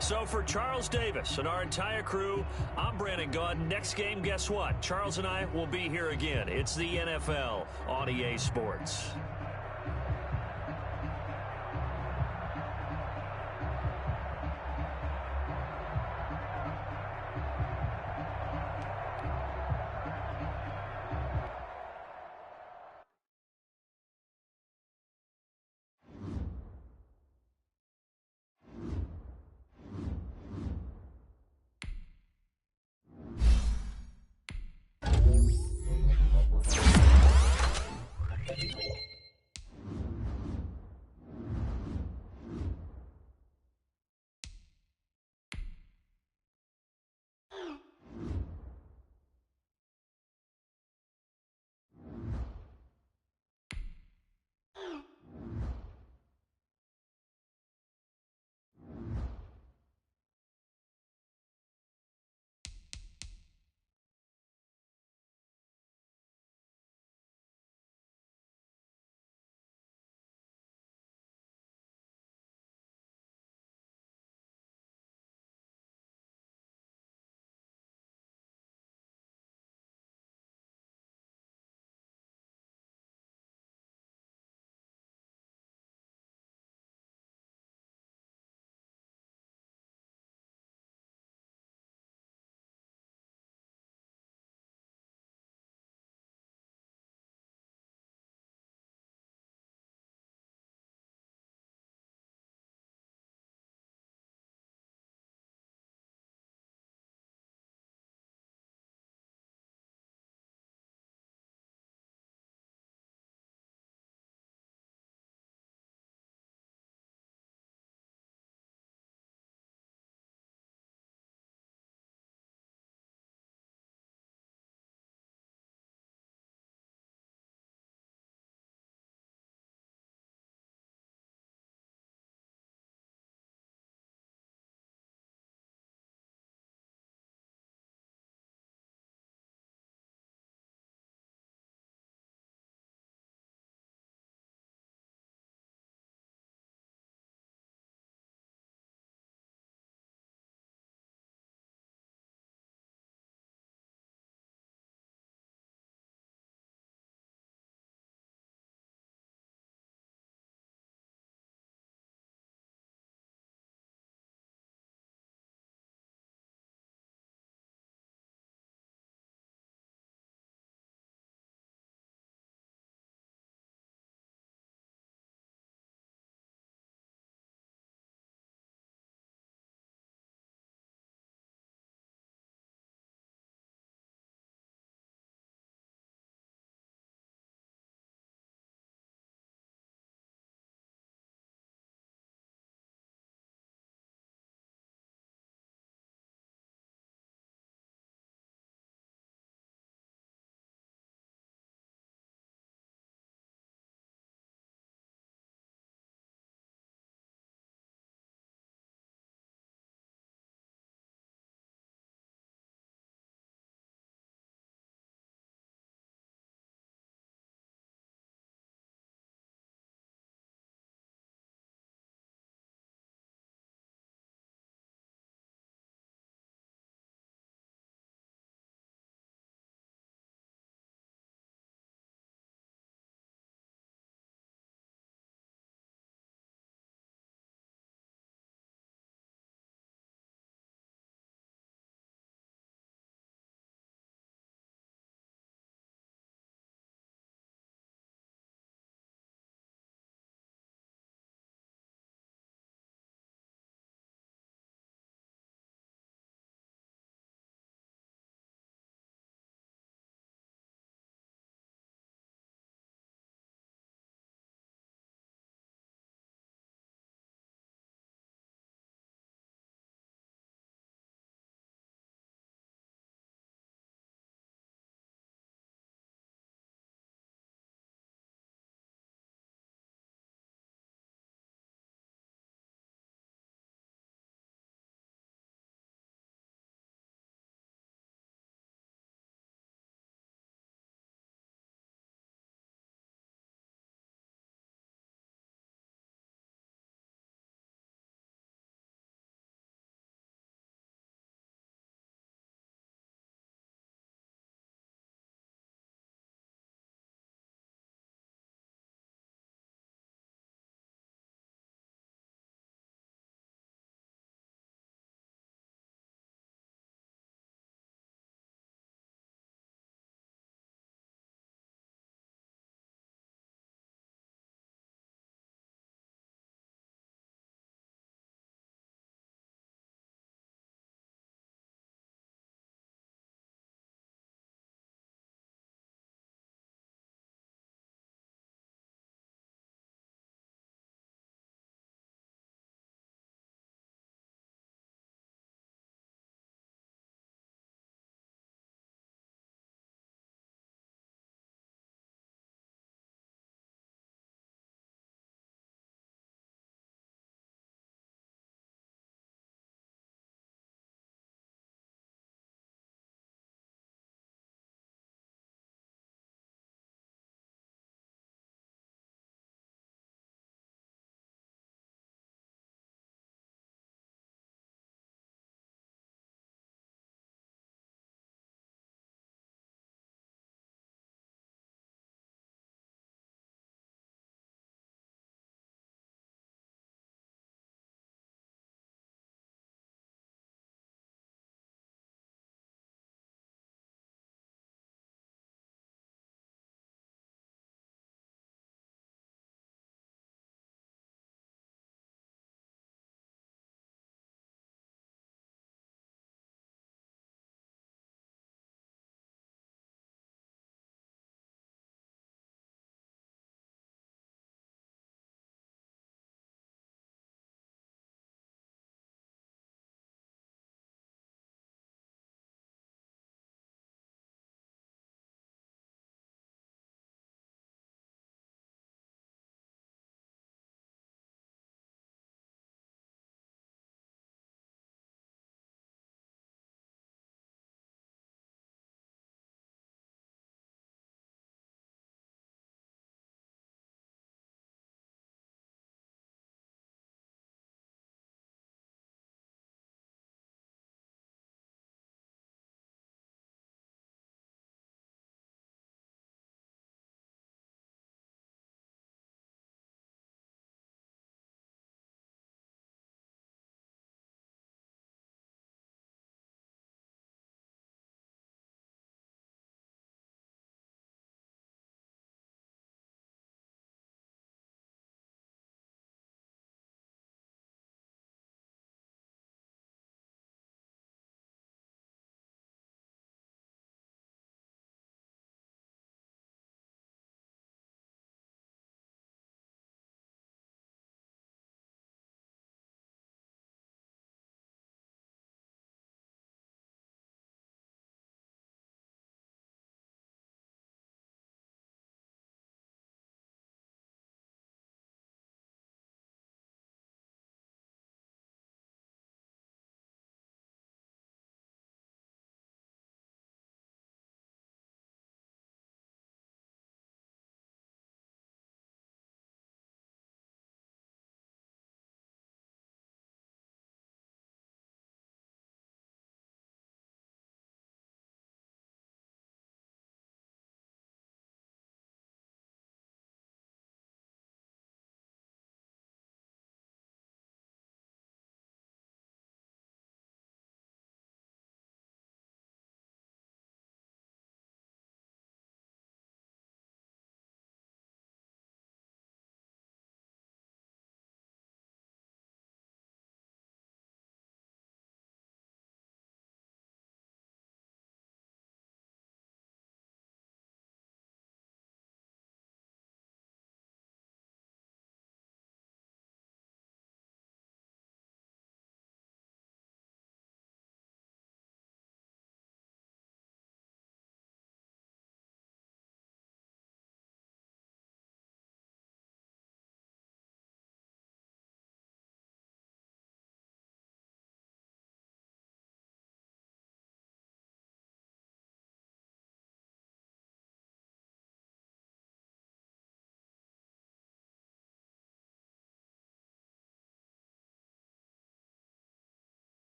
So for Charles Davis and our entire crew, I'm Brandon Gaudin. Next game, guess what? Charles and I will be here again. It's the NFL on EA Sports.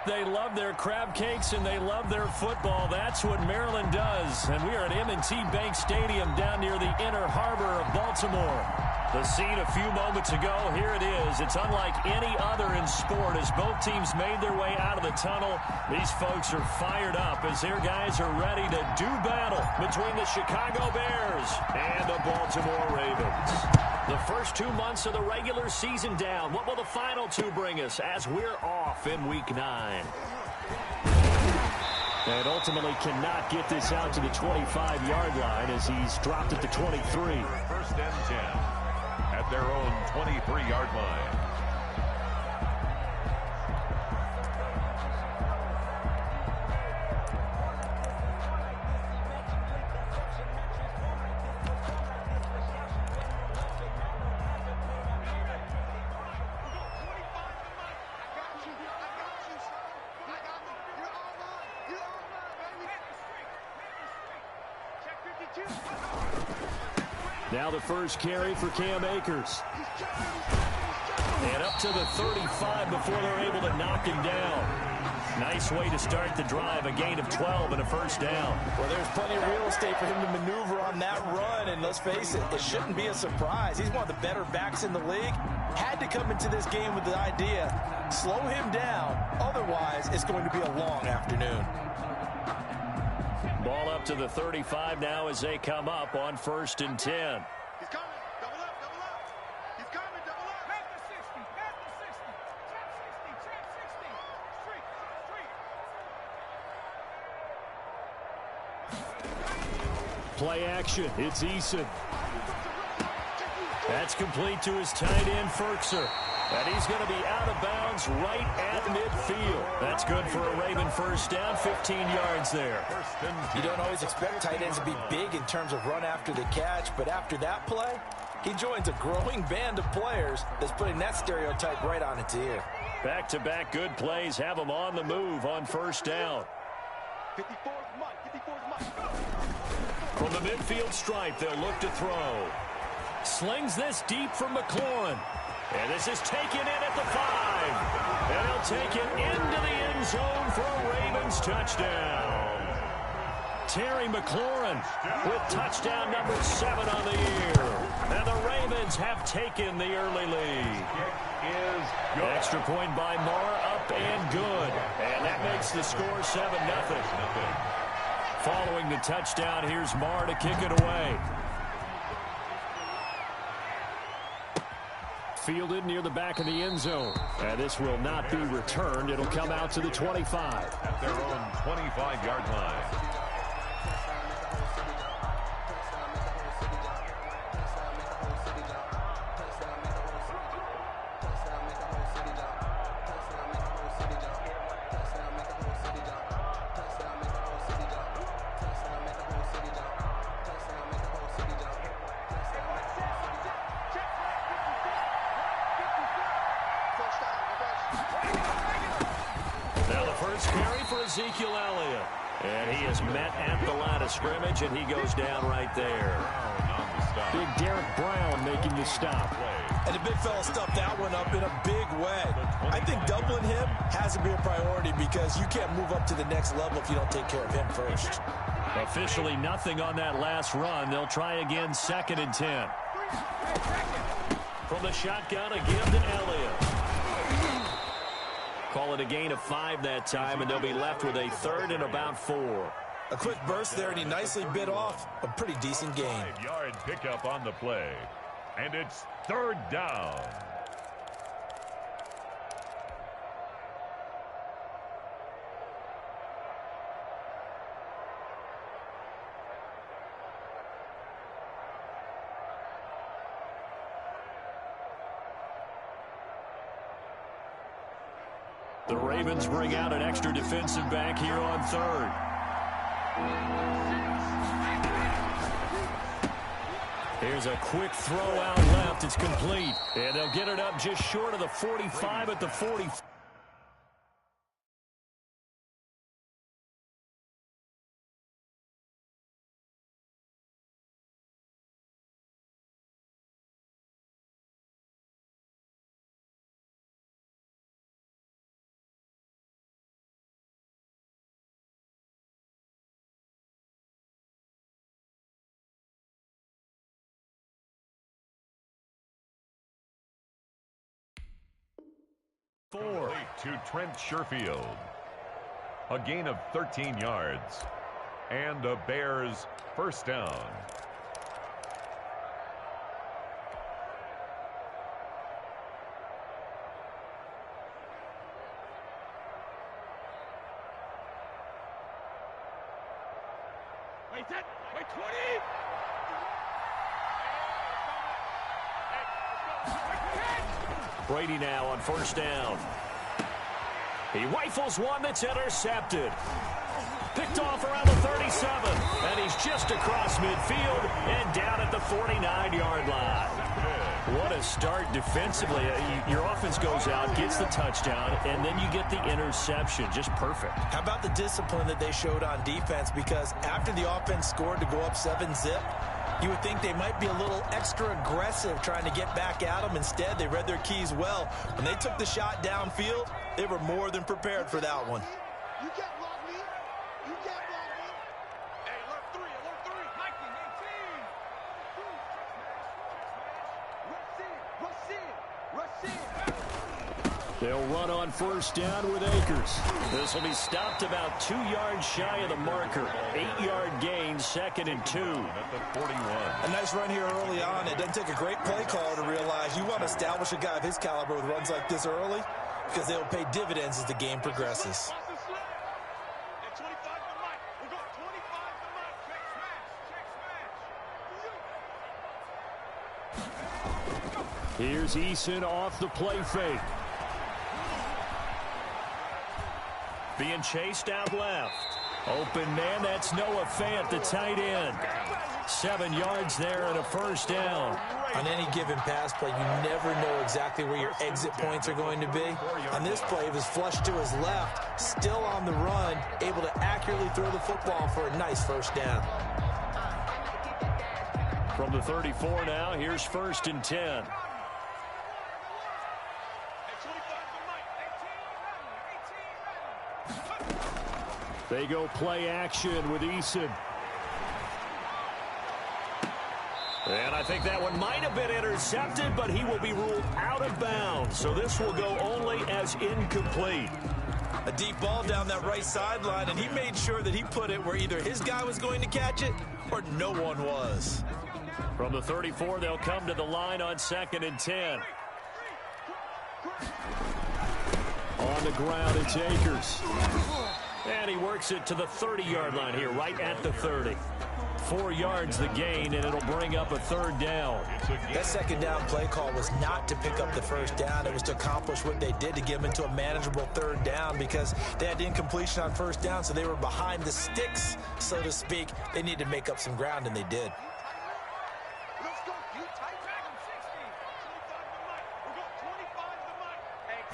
They love their crab cakes and they love their football. That's what Maryland does. And we are at M&T Bank Stadium down near the Inner Harbor of Baltimore. The scene a few moments ago, here it is. It's unlike any other in sport as both teams made their way out of the tunnel. These folks are fired up as their guys are ready to do battle between the Chicago Bears and the Baltimore Ravens. The first 2 months of the regular season down. What will the final two bring us as we're off in Week 9? And ultimately cannot get this out to the 25-yard line as he's dropped at the 23. First and 10 at their own 23-yard line. Now the first carry for Cam Akers. And up to the 35 before they're able to knock him down. Nice way to start the drive, a gain of 12 and a first down. Well, there's plenty of real estate for him to maneuver on that run, and let's face it, it shouldn't be a surprise. He's one of the better backs in the league. Had to come into this game with the idea, slow him down, otherwise it's going to be a long afternoon. Ball up to the 35 now as they come up on 1st and 10. He's coming. Double up, double up. He's coming, double up. Back to 60, back to 60. Trap 60, trap 60. Street. Play action. It's Eason. That's complete to his tight end, Firkser. And he's going to be out of bounds right at midfield. That's good for a Raven first down, 15 yards there. You don't always expect tight ends to be big in terms of run after the catch, but after that play, he joins a growing band of players that's putting that stereotype right on its ear. Back-to-back good plays have him on the move on first down. 54's Mike, 54's Mike. From the midfield stripe, they'll look to throw. Slings this deep from McLaurin. And this is taken in at the 5. And he'll take it into the end zone for a Ravens touchdown. Terry McLaurin with touchdown number 7 on the year. And the Ravens have taken the early lead. Extra point by Marr, up and good. And that makes the score 7-0. Following the touchdown, here's Marr to kick it away. Fielded near the back of the end zone. And this will not be returned. It'll come out to the 25. At their own 25-yard line. Ezekiel Elliott. And he is met at the line of scrimmage, and he goes down right there. Big Derek Brown making the stop. And the big fella stuffed that one up in a big way. I think doubling him has to be a priority because you can't move up to the next level if you don't take care of him first. Officially nothing on that last run. They'll try again, 2nd and 10. From the shotgun, a give to Elliott. Call it a gain of 5 that time, and they'll be left with a 3rd and about 4. A quick burst there, and he nicely bit off a pretty decent gain. 5-yard pickup on the play. And it's 3rd down. The Ravens bring out an extra defensive back here on 3rd. Here's a quick throw out left. It's complete. And they'll get it up just short of the 45 at the 40. 4. To Trent Sherfield. A gain of 13 yards. And a Bears first down. Wait, 20! Brady now on first down. He rifles one that's intercepted. Picked off around the 37, and he's just across midfield and down at the 49-yard line. What a start defensively. Your offense goes out, gets the touchdown, and then you get the interception. Just perfect. How about the discipline that they showed on defense? Because after the offense scored to go up 7-zip, you would think they might be a little extra aggressive trying to get back at them. Instead, they read their keys well. When they took the shot downfield, they were more than prepared for that one. You can't block me. You can't block me. Hey, alert 3. Mikey, 18. Rush in. They'll run on first down with Akers. This will be stopped about 2 yards shy of the marker. 8-yard gain, 2nd and 2. At the 41. A nice run here early on. It doesn't take a great play caller to realize you want to establish a guy of his caliber with runs like this early because they'll pay dividends as the game progresses. And 25 to Mike. We'll go 25 to Mike. Check smash. Here's Eason off the play fake. Being chased out left. Open man, that's Noah Fant, the tight end. 7 yards there and a first down. On any given pass play, you never know exactly where your exit points are going to be. On this play, it was flushed to his left, still on the run, able to accurately throw the football for a nice first down. From the 34 now, here's 1st and 10. They go play action with Eason. And I think that one might have been intercepted, but he will be ruled out of bounds. So this will go only as incomplete. A deep ball down that right sideline, and he made sure that he put it where either his guy was going to catch it or no one was. From the 34, they'll come to the line on 2nd and 10. On the ground, it's Akers. And he works it to the 30-yard line here, right at the 30. 4 yards the gain, and it'll bring up a 3rd down. That 2nd down play call was not to pick up the first down. It was to accomplish what they did to get them into a manageable 3rd down because they had incompletion on first down, so they were behind the sticks, so to speak. They needed to make up some ground, and they did. Let's go. You tight back him 60. 25 to Mike. We'll go 25 to Mike. Hey,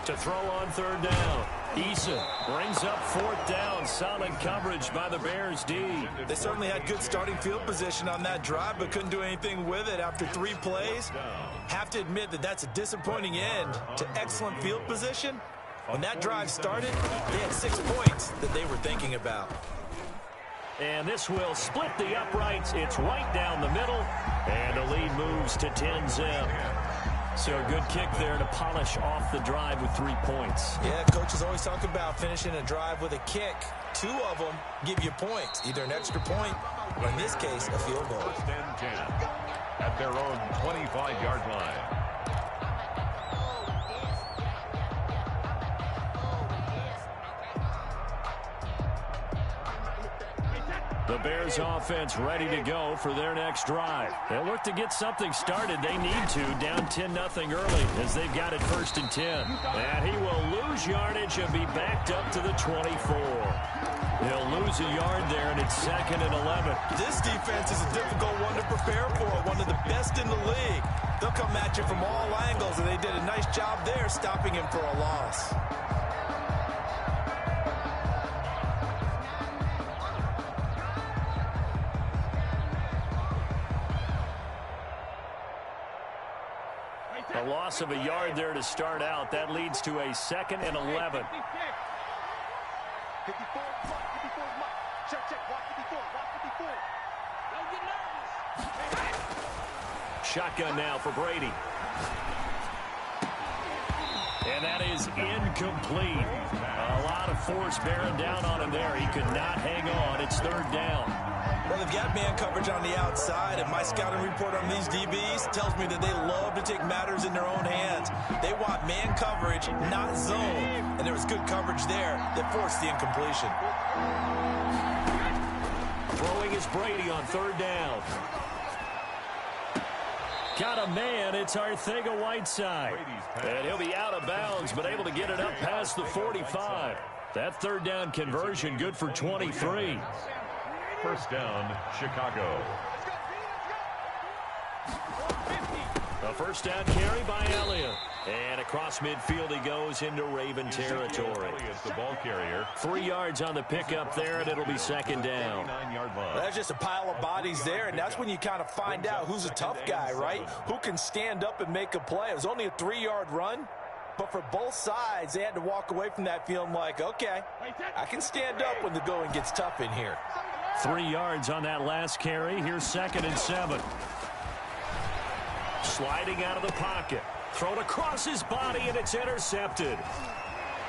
To throw on 3rd down. Eason brings up 4th down. Solid coverage by the Bears D. They certainly had good starting field position on that drive, but couldn't do anything with it after 3 plays. Have to admit that that's a disappointing end to excellent field position. When that drive started, they had 6 points that they were thinking about. And this will split the uprights. It's right down the middle. And the lead moves to 10-zip. So a good kick there to polish off the drive with 3 points. Yeah, coaches always talk about finishing a drive with a kick. 2 of them give you points, either an extra point or, in this case, a field goal. 1st and 10 at their own 25-yard line. The Bears offense ready to go for their next drive. They'll look to get something started. They need to, down 10-0 early as they've got it 1st and 10. And he will lose yardage and be backed up to the 24. He'll lose a yard there, and it's 2nd and 11. This defense is a difficult one to prepare for, one of the best in the league. They'll come at you from all angles, and they did a nice job there stopping him for a loss. A loss of a yard there to start out. That leads to a 2nd and 11. 54, Mike. Check, watch 54, watch 54. Don't get nervous. Shotgun now for Brady. And that is incomplete. A lot of force bearing down on him there. He could not hang on. It's third down. Well, they've got man coverage on the outside, and my scouting report on these DBs tells me that they love to take matters in their own hands. They want man coverage, not zone. And there was good coverage there that forced the incompletion. Throwing is Brady on third down. Got a man. It's Arcega-Whiteside. And he'll be out of bounds, but able to get it up past the 45. That third down conversion good for 23. First down, Chicago. A first down carry by Elliott. And across midfield he goes into Raven territory. Elliott's the ball carrier. 3 yards on the pickup there, and it'll be second down. 9-yard line. That's just a pile of bodies there, and that's when you kind of find out who's a tough guy, right? Who can stand up and make a play. It was only a 3-yard run, but for both sides, they had to walk away from that feeling like, okay, I can stand up when the going gets tough in here. 3 yards on that last carry. Here's 2nd and 7. Sliding out of the pocket. Thrown across his body, and it's intercepted.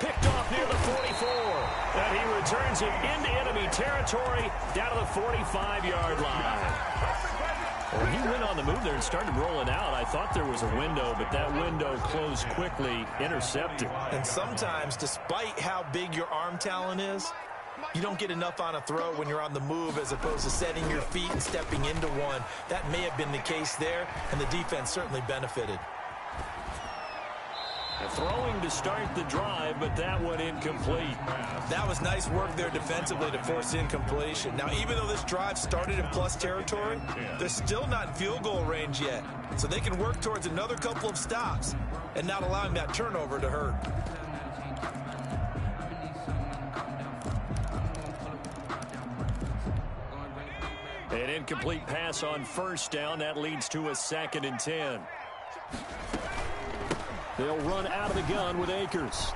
Picked off near the 44. And he returns it into enemy territory down to the 45-yard line. Well, he went on the move there and started rolling out. I thought there was a window, but that window closed quickly, intercepted. And sometimes, despite how big your arm talent is, you don't get enough on a throw when you're on the move as opposed to setting your feet and stepping into one. That may have been the case there, and the defense certainly benefited. Throwing to start the drive, but that one incomplete. That was nice work there defensively to force incompletion. Now, even though this drive started in plus territory, they're still not in field goal range yet. So they can work towards another couple of stops and not allowing that turnover to hurt. An incomplete pass on first down. That leads to a 2nd and 10. They'll run out of the gun with Akers.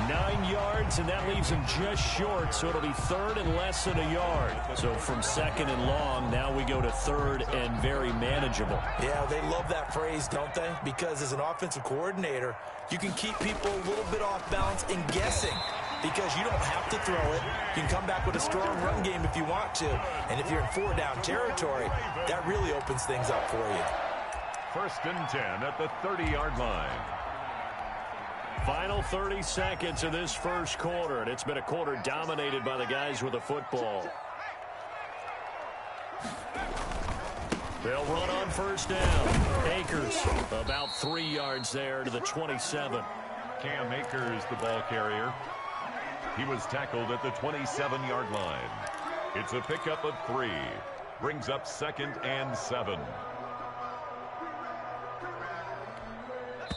9 yards, and that leaves him just short, so it'll be 3rd and less than a yard. So from 2nd and long, now we go to 3rd and very manageable. Yeah, they love that phrase, don't they? Because as an offensive coordinator, you can keep people a little bit off balance and guessing. Because you don't have to throw it. You can come back with a strong run game if you want to. And if you're in 4-down territory, that really opens things up for you. 1st and 10 at the 30-yard line. Final 30 seconds of this first quarter, and it's been a quarter dominated by the guys with the football. They'll run on first down. Akers about 3 yards there to the 27. Cam Akers, the ball carrier. He was tackled at the 27-yard line. It's a pickup of 3. Brings up 2nd and 7. Let's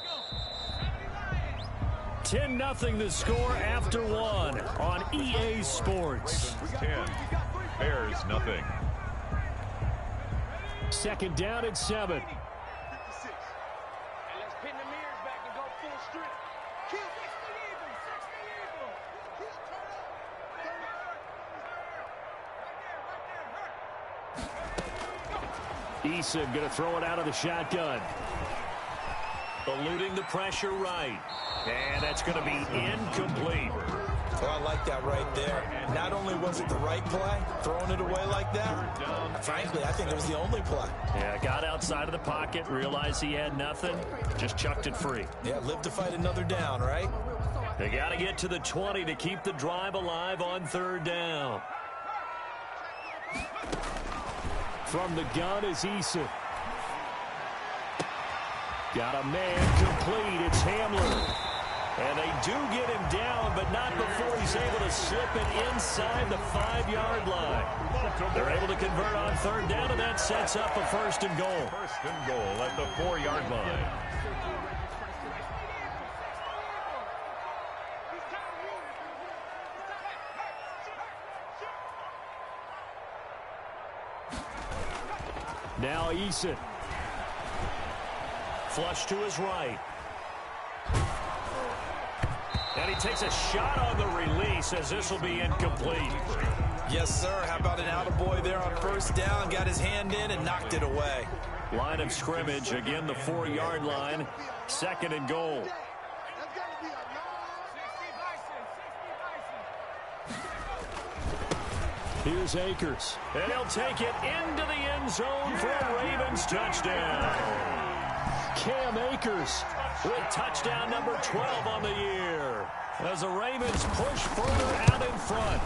go. 10-0 the score after 1 on EA Sports. 10. Bears nothing. 2nd down at 7. Eason going to throw it out of the shotgun. Eluding the pressure right. And that's going to be incomplete. Oh, I like that right there. Not only was it the right play, throwing it away like that, frankly, I think it was the only play. Yeah, got outside of the pocket, realized he had nothing, just chucked it free. Yeah, live to fight another down, right? They got to get to the 20 to keep the drive alive on 3rd down. From the gun is Eason. Got a man complete. It's Hamler. And they do get him down, but not before he's able to slip it inside the 5-yard line. They're able to convert on 3rd down, and that sets up a 1st and goal. 1st and goal at the 4-yard line. Now Eason. Flush to his right. And he takes a shot on the release as this will be incomplete. Yes, sir. How about an attaboy there on 1st down? Got his hand in and knocked it away. Line of scrimmage, again the 4-yard line. 2nd and goal. Here's Akers. And he'll take it into the end zone for a Ravens touchdown. Cam Akers with touchdown number 12 on the year, as the Ravens push further out in front.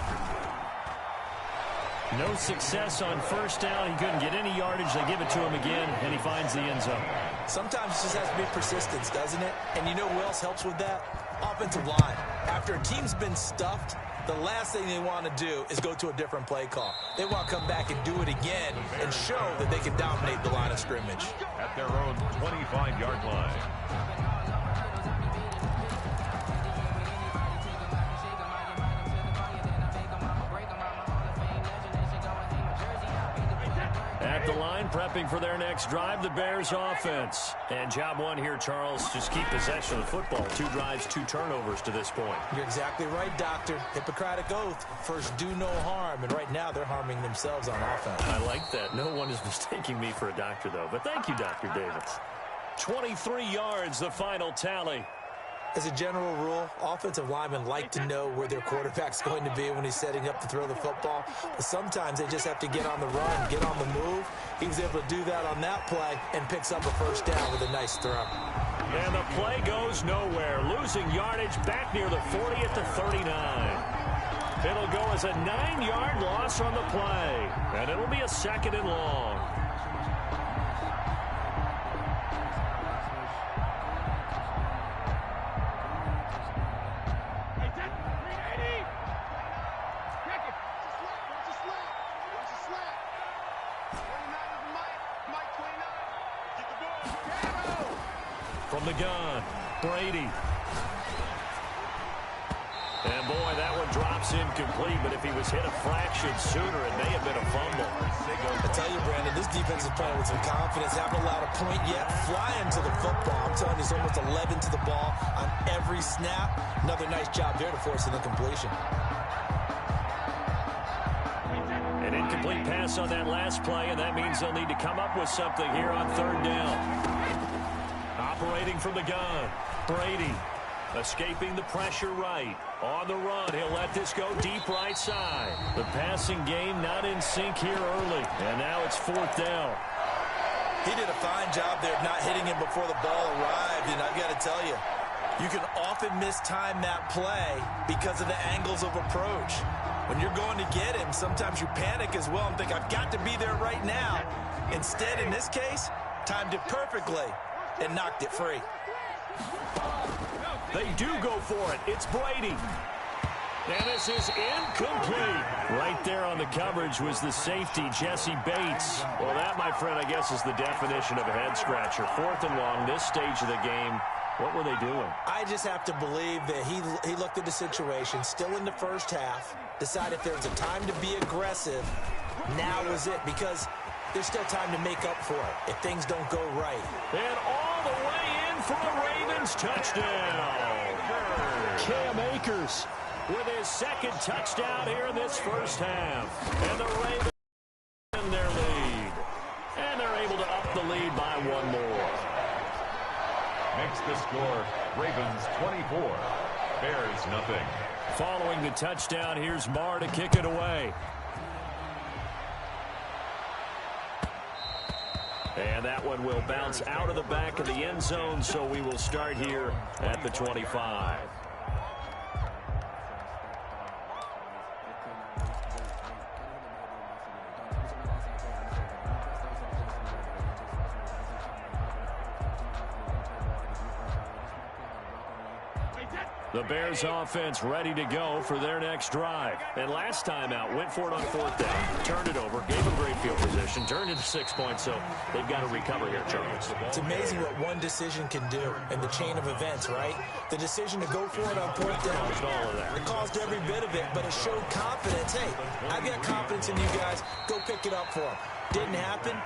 No success on first down. He couldn't get any yardage. They give it to him again, and he finds the end zone. Sometimes it just has to be persistence, doesn't it? And you know who else helps with that? Offensive line. After a team's been stuffed, the last thing they want to do is go to a different play call. They want to come back and do it again and show that they can dominate the line of scrimmage. At their own 25-yard line. At the line, prepping for their next drive, the Bears offense. And job one here, Charles, just keep possession of the football. 2 drives, 2 turnovers to this point. You're exactly right, Doctor. Hippocratic oath. First, do no harm. And right now, they're harming themselves on offense. I like that. No one is mistaking me for a doctor, though. But thank you, Dr. Davis. 23 yards, the final tally. As a general rule, offensive linemen like to know where their quarterback's going to be when he's setting up to throw the football. But sometimes they just have to get on the run, get on the move. He was able to do that on that play and picks up a first down with a nice throw. And the play goes nowhere. Losing yardage back near the 40 at the 39. It'll go as a 9-yard loss on the play. And it'll be a 2nd and long. From the gun, Brady. And boy, that one drops incomplete, but if he was hit a fraction sooner, it may have been a fumble. I tell you, Brandon, this defense is playing with some confidence. Haven't allowed a point yet. Flying to the football. I'm telling you, it's almost 11 to the ball on every snap. Another nice job there to force an incompletion. An incomplete pass on that last play, and that means they'll need to come up with something here on 3rd down. Operating from the gun, Brady. Escaping the pressure right. On the run, he'll let this go deep right side. The passing game not in sync here early. And now it's 4th down. He did a fine job there of not hitting him before the ball arrived. And I've got to tell you, you can often mistime that play because of the angles of approach. When you're going to get him, sometimes you panic as well and think, I've got to be there right now. Instead, in this case, timed it perfectly and knocked it free. They do go for it. It's Brady. And this is incomplete. Right there on the coverage was the safety, Jesse Bates. Well, that, my friend, I guess is the definition of a head-scratcher. 4th and long, this stage of the game. What were they doing? I just have to believe that he looked at the situation, still in the first half, decided if there was a time to be aggressive, now was it, because there's still time to make up for it if things don't go right. And all the way in for a Ravens touchdown. Cam Akers with his 2nd touchdown here in this first half. And the Ravens in their lead. And they're able to up the lead by 1 more. Makes the score Ravens 24, Bears nothing. Following the touchdown, here's Marr to kick it away. And that one will bounce out of the back of the end zone, so we will start here at the 25. The Bears offense ready to go for their next drive. And last time out, went for it on 4th down, turned it over, gave them great field position, turned into 6 points, so they've got to recover here, Charles. It's amazing what one decision can do in the chain of events, right? The decision to go for it on 4th down. Caused all of that. It caused every bit of it, but it showed confidence. Hey, I've got confidence in you guys. Go pick it up for them. Didn't happen.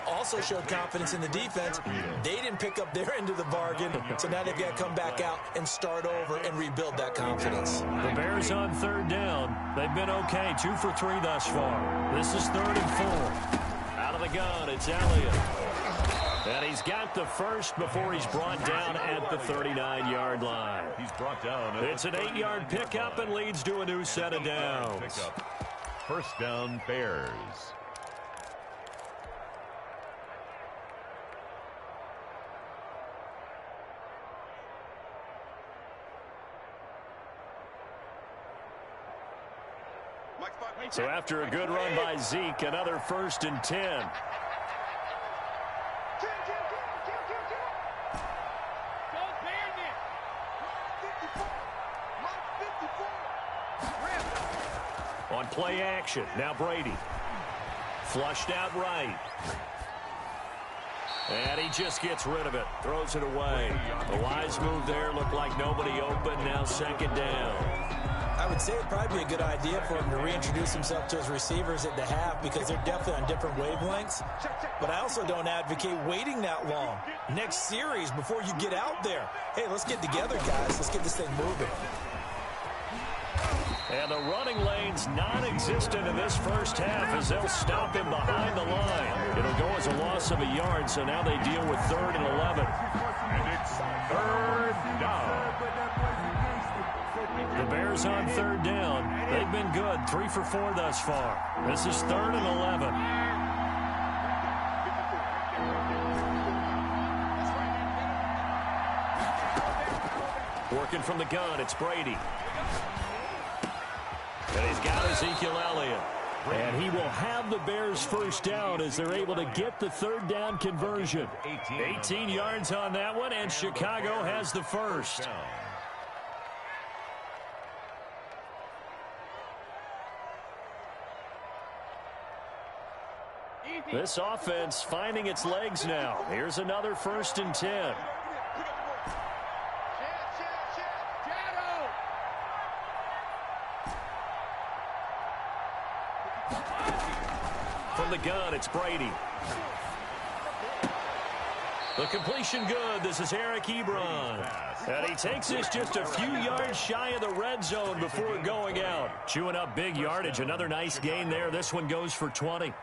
Also showed confidence in the defense. They didn't pick up their end of the bargain, so now they've got to come back out and start over and rebuild that confidence. The Bears on 3rd down. They've been okay, 2 for 3 thus far. This is 3rd and 4. Out of the gun, it's Elliott. And he's got the first before he's brought down at the 39-yard line. He's brought down. It's an 8-yard pickup and leads to a new set of downs. First down, Bears. So after a good run by Zeke, another 1st and 10. On play action, now Brady. Flushed out right. And he just gets rid of it. Throws it away. A wise move there. Looked like nobody open. Now 2nd down. I would say it'd probably be a good idea for him to reintroduce himself to his receivers at the half because they're definitely on different wavelengths. But I also don't advocate waiting that long. Next series before you get out there. Hey, let's get together, guys. Let's get this thing moving. And the running lane's non-existent in this first half as they'll stop him behind the line. It'll go as a loss of a yard, so now they deal with 3rd and 11. And it's 3rd down. The Bears on 3rd down. They've been good, 3 for 4 thus far. This is 3rd and 11. Working from the gun, it's Brady. And he's got Ezekiel Elliott. And he will have the Bears first down as they're able to get the 3rd down conversion. 18 yards on that one, and Chicago has the first. This offense finding its legs now. Here's another 1st and 10. From the gun, it's Brady. The completion good. This is Eric Ebron. And he takes this just a few yards shy of the red zone before going out. Chewing up big yardage. Another nice gain there. This one goes for 20.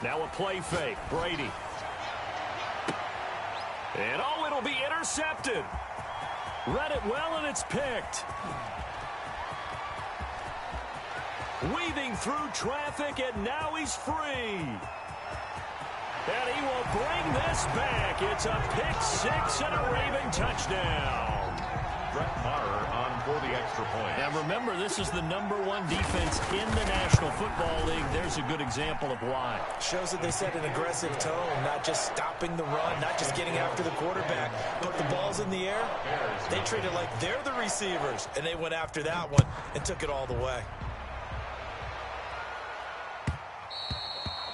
Now a play fake. Brady. And oh, it'll be intercepted. Read it well, and it's picked. Weaving through traffic, and now he's free. And he will bring this back. It's a pick six and a Raven touchdown. Brett Maher on for the extra point. Now remember, this is the #1 defense in the National Football League. There's a good example of why. Shows that they set an aggressive tone, not just stopping the run, not just getting after the quarterback, but the ball's in the air. They treat it like they're the receivers, and they went after that one and took it all the way.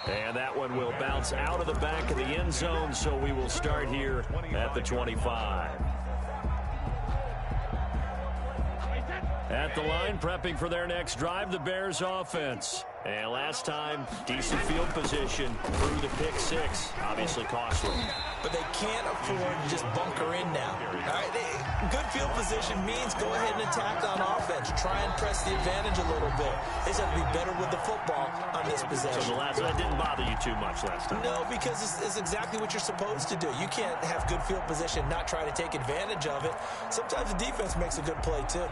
And that one will bounce out of the back of the end zone, so we will start here at the 25. At the line, prepping for their next drive, the Bears offense. And last time, decent field position through the pick six. Obviously costly. But they can't afford to just bunker in now. All right? Good field position means go ahead and attack on offense. Try and press the advantage a little bit. They just have to be better with the football on this possession. So that didn't bother you too much last time? No, because it's exactly what you're supposed to do. You can't have good field position, not try to take advantage of it. Sometimes the defense makes a good play, too.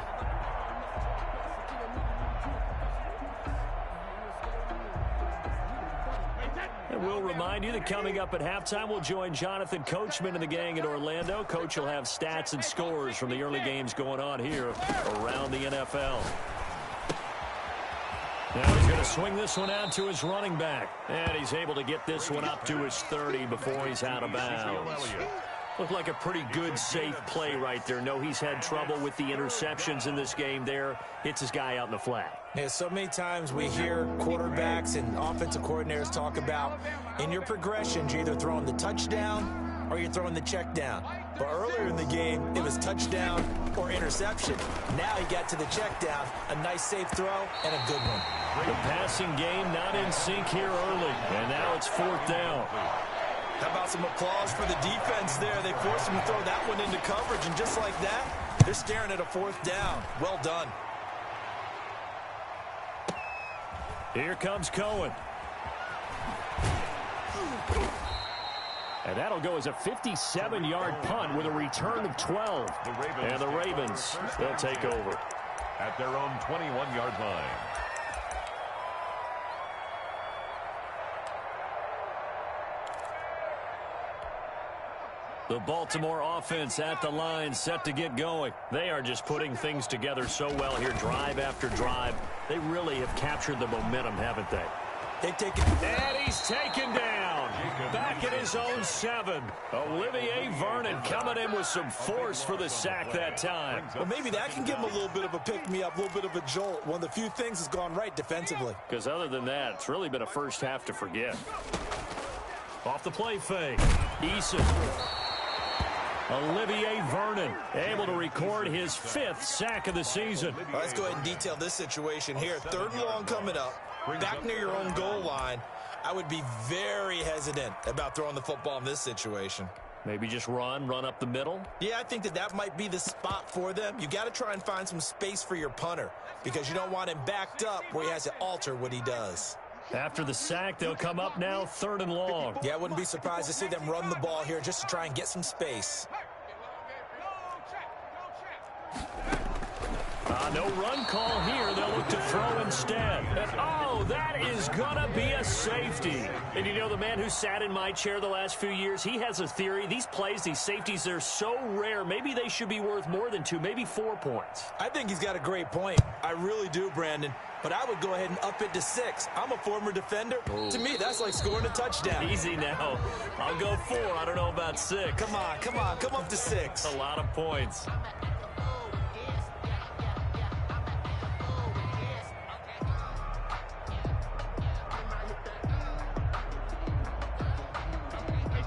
We'll remind you that coming up at halftime, we'll join Jonathan Coachman and the gang in Orlando. Coach will have stats and scores from the early games going on here around the NFL. Now he's going to swing this one out to his running back. And he's able to get this one up to his 30 before he's out of bounds. Looked like a pretty good, safe play right there. No, he's had trouble with the interceptions in this game there. Hits his guy out in the flat. Yeah, so many times we hear quarterbacks and offensive coordinators talk about in your progressions, you're either throwing the touchdown or you're throwing the check down. But earlier in the game, it was touchdown or interception. Now he got to the check down, a nice safe throw, and a good one. The passing game not in sync here early. And now it's 4th down. How about some applause for the defense there? They forced him to throw that one into coverage, and just like that, they're staring at a 4th down. Well done. Here comes Cohen. And that'll go as a 57-yard punt with a return of 12. And the Ravens, they'll take over. At their own 21-yard line. The Baltimore offense at the line, set to get going. They are just putting things together so well here, drive after drive. They really have captured the momentum, haven't they? They've taken... And he's taken down. Back at his own 7. Olivier Vernon coming in with some force for the sack that time. Well, maybe that can give him a little bit of a pick-me-up, a little bit of a jolt. One of the few things that's gone right defensively. Because other than that, it's really been a first half to forget. Off the play fake. Eason. Olivier Vernon able to record his 5th sack of the season. Well, let's go ahead and detail this situation here. 3rd and long coming up. Back near your own goal line. I would be very hesitant about throwing the football in this situation. Maybe just run up the middle? Yeah, I think that might be the spot for them. You got to try and find some space for your punter because you don't want him backed up where he has to alter what he does. After the sack, they'll come up now 3rd and long. Yeah, I wouldn't be surprised to see them run the ball here just to try and get some space. No run call here. They'll look to throw instead. And, oh, that is going to be a safety. And you know, the man who sat in my chair the last few years, he has a theory. These plays, these safeties, they're so rare. Maybe they should be worth more than 2, maybe 4 points. I think he's got a great point. I really do, Brandon. But I would go ahead and up it to 6. I'm a former defender. Ooh. To me, that's like scoring a touchdown. Easy now. I'll go 4. I don't know about 6. Come on. Come up to 6. A lot of points.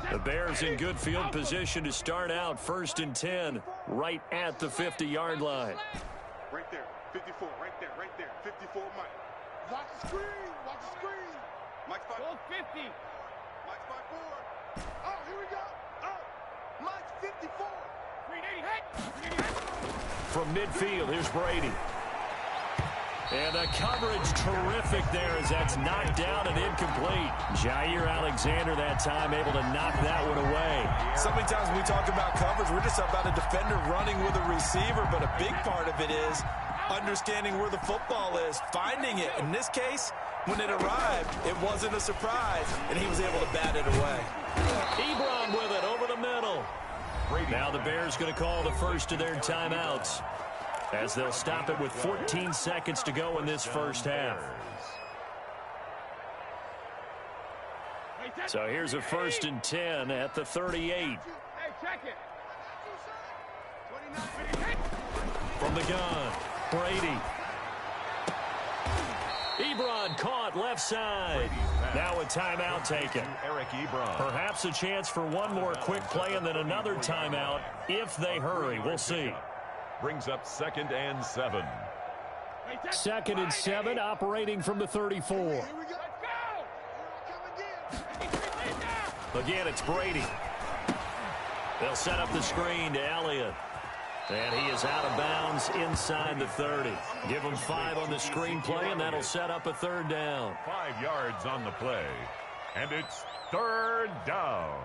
The Bears in good field position to start out 1st and 10 right at the 50-yard line. Right there, 54, right there, 54, Mike. Watch the screen, Mike's 5. 50. Mike's 5-4. Oh, here we go. Oh, Mike's 54. 380 hit. From midfield, here's Brady. And the coverage terrific there as that's knocked down and incomplete. Jair Alexander that time able to knock that one away. So many times when we talk about coverage, we're just about a defender running with a receiver, but a big part of it is understanding where the football is, finding it. In this case, when it arrived, it wasn't a surprise, and he was able to bat it away. Ebron with it over the middle. Now the Bears going to call the first of their timeouts, as they'll stop it with 14 seconds to go in this first half. So here's a 1st and 10 at the 38. From the gun, Brady. Ebron caught left side. Now a timeout taken. Eric Ebron. Perhaps a chance for one more quick play and then another timeout if they hurry. We'll see. Brings up 2nd and 7. 2nd and 7, operating from the 34. Again, it's Brady. They'll set up the screen to Elliott. And he is out of bounds inside the 30. Give him 5 on the screen play, and that'll set up a 3rd down. 5 yards on the play. And it's 3rd down.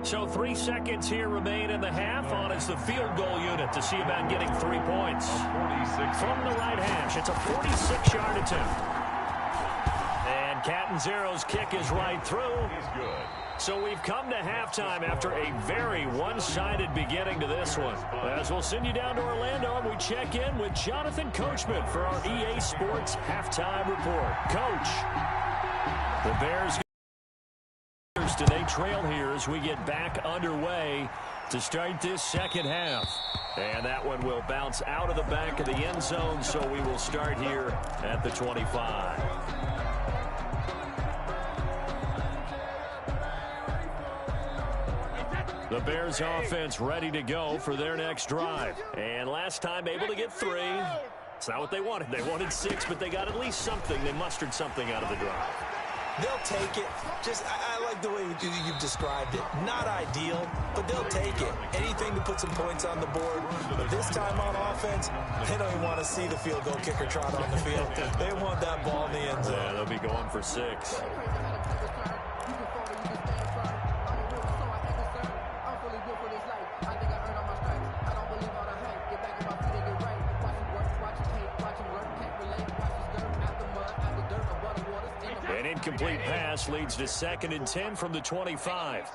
So 3 seconds here remain in the half on as the field goal unit to see about getting 3 points. From the right hash, it's a 46-yard attempt. And Catanzaro's kick is right through. He's good. So we've come to halftime after a very one-sided beginning to this one. As we'll send you down to Orlando and we check in with Jonathan Coachman for our EA Sports Halftime Report. Coach, the Bears, do they trail here as we get back underway to start this second half? And that one will bounce out of the back of the end zone, so we will start here at the 25. The Bears offense ready to go for their next drive. And last time able to get 3. It's not what they wanted. They wanted 6, but they got at least something. They mustered something out of the drive. They'll take it. Just, I like the way you've described it. Not ideal, but they'll take it. Anything to put some points on the board. But this time on offense, they don't even want to see the field goal kicker trot on the field. They want that ball in the end zone. Yeah, they'll be going for 6. An incomplete pass leads to 2nd and 10 from the 25.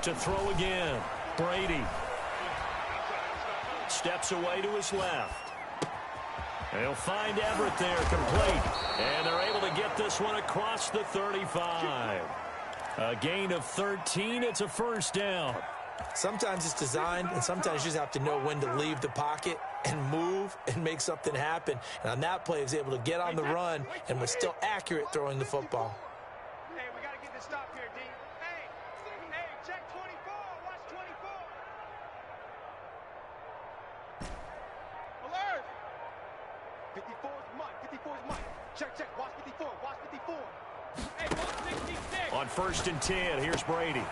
To throw again. Brady steps away to his left. They'll find Everett there, complete. And they're able to get this one across the 35. A gain of 13. It's a first down. Sometimes it's designed, and sometimes you just have to know when to leave the pocket and move and make something happen. And on that play, he was able to get on the run and was still accurate throwing the football. Hey, we got to get this stop here, D. Hey, check 24. Watch 24. Alert! 54 is Mike. 54 is Mike. Check. Watch 54. Watch 54. Hey, 166. On 1st and 10, here's Brady.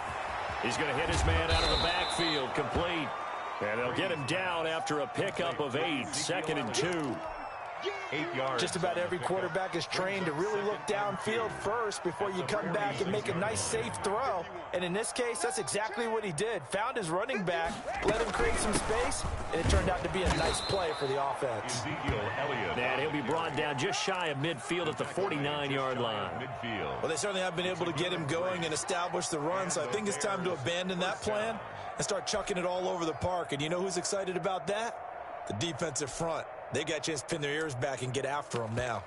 He's going to hit his man out of the backfield, complete. And they'll get him down after a pickup of 8, 2nd and 2. 8 yards. Just about every quarterback is trained to really look downfield first before you come back and make a nice, safe throw. And in this case, that's exactly what he did. Found his running back, let him create some space, and it turned out to be a nice play for the offense. Ezekiel Elliott. And he'll be brought down just shy of midfield at the 49-yard line. Midfield. Well, they certainly have been able to get him going and establish the run, so I think it's time to abandon that plan and start chucking it all over the park. And you know who's excited about that? The defensive front. They got a chance to pin their ears back and get after him now.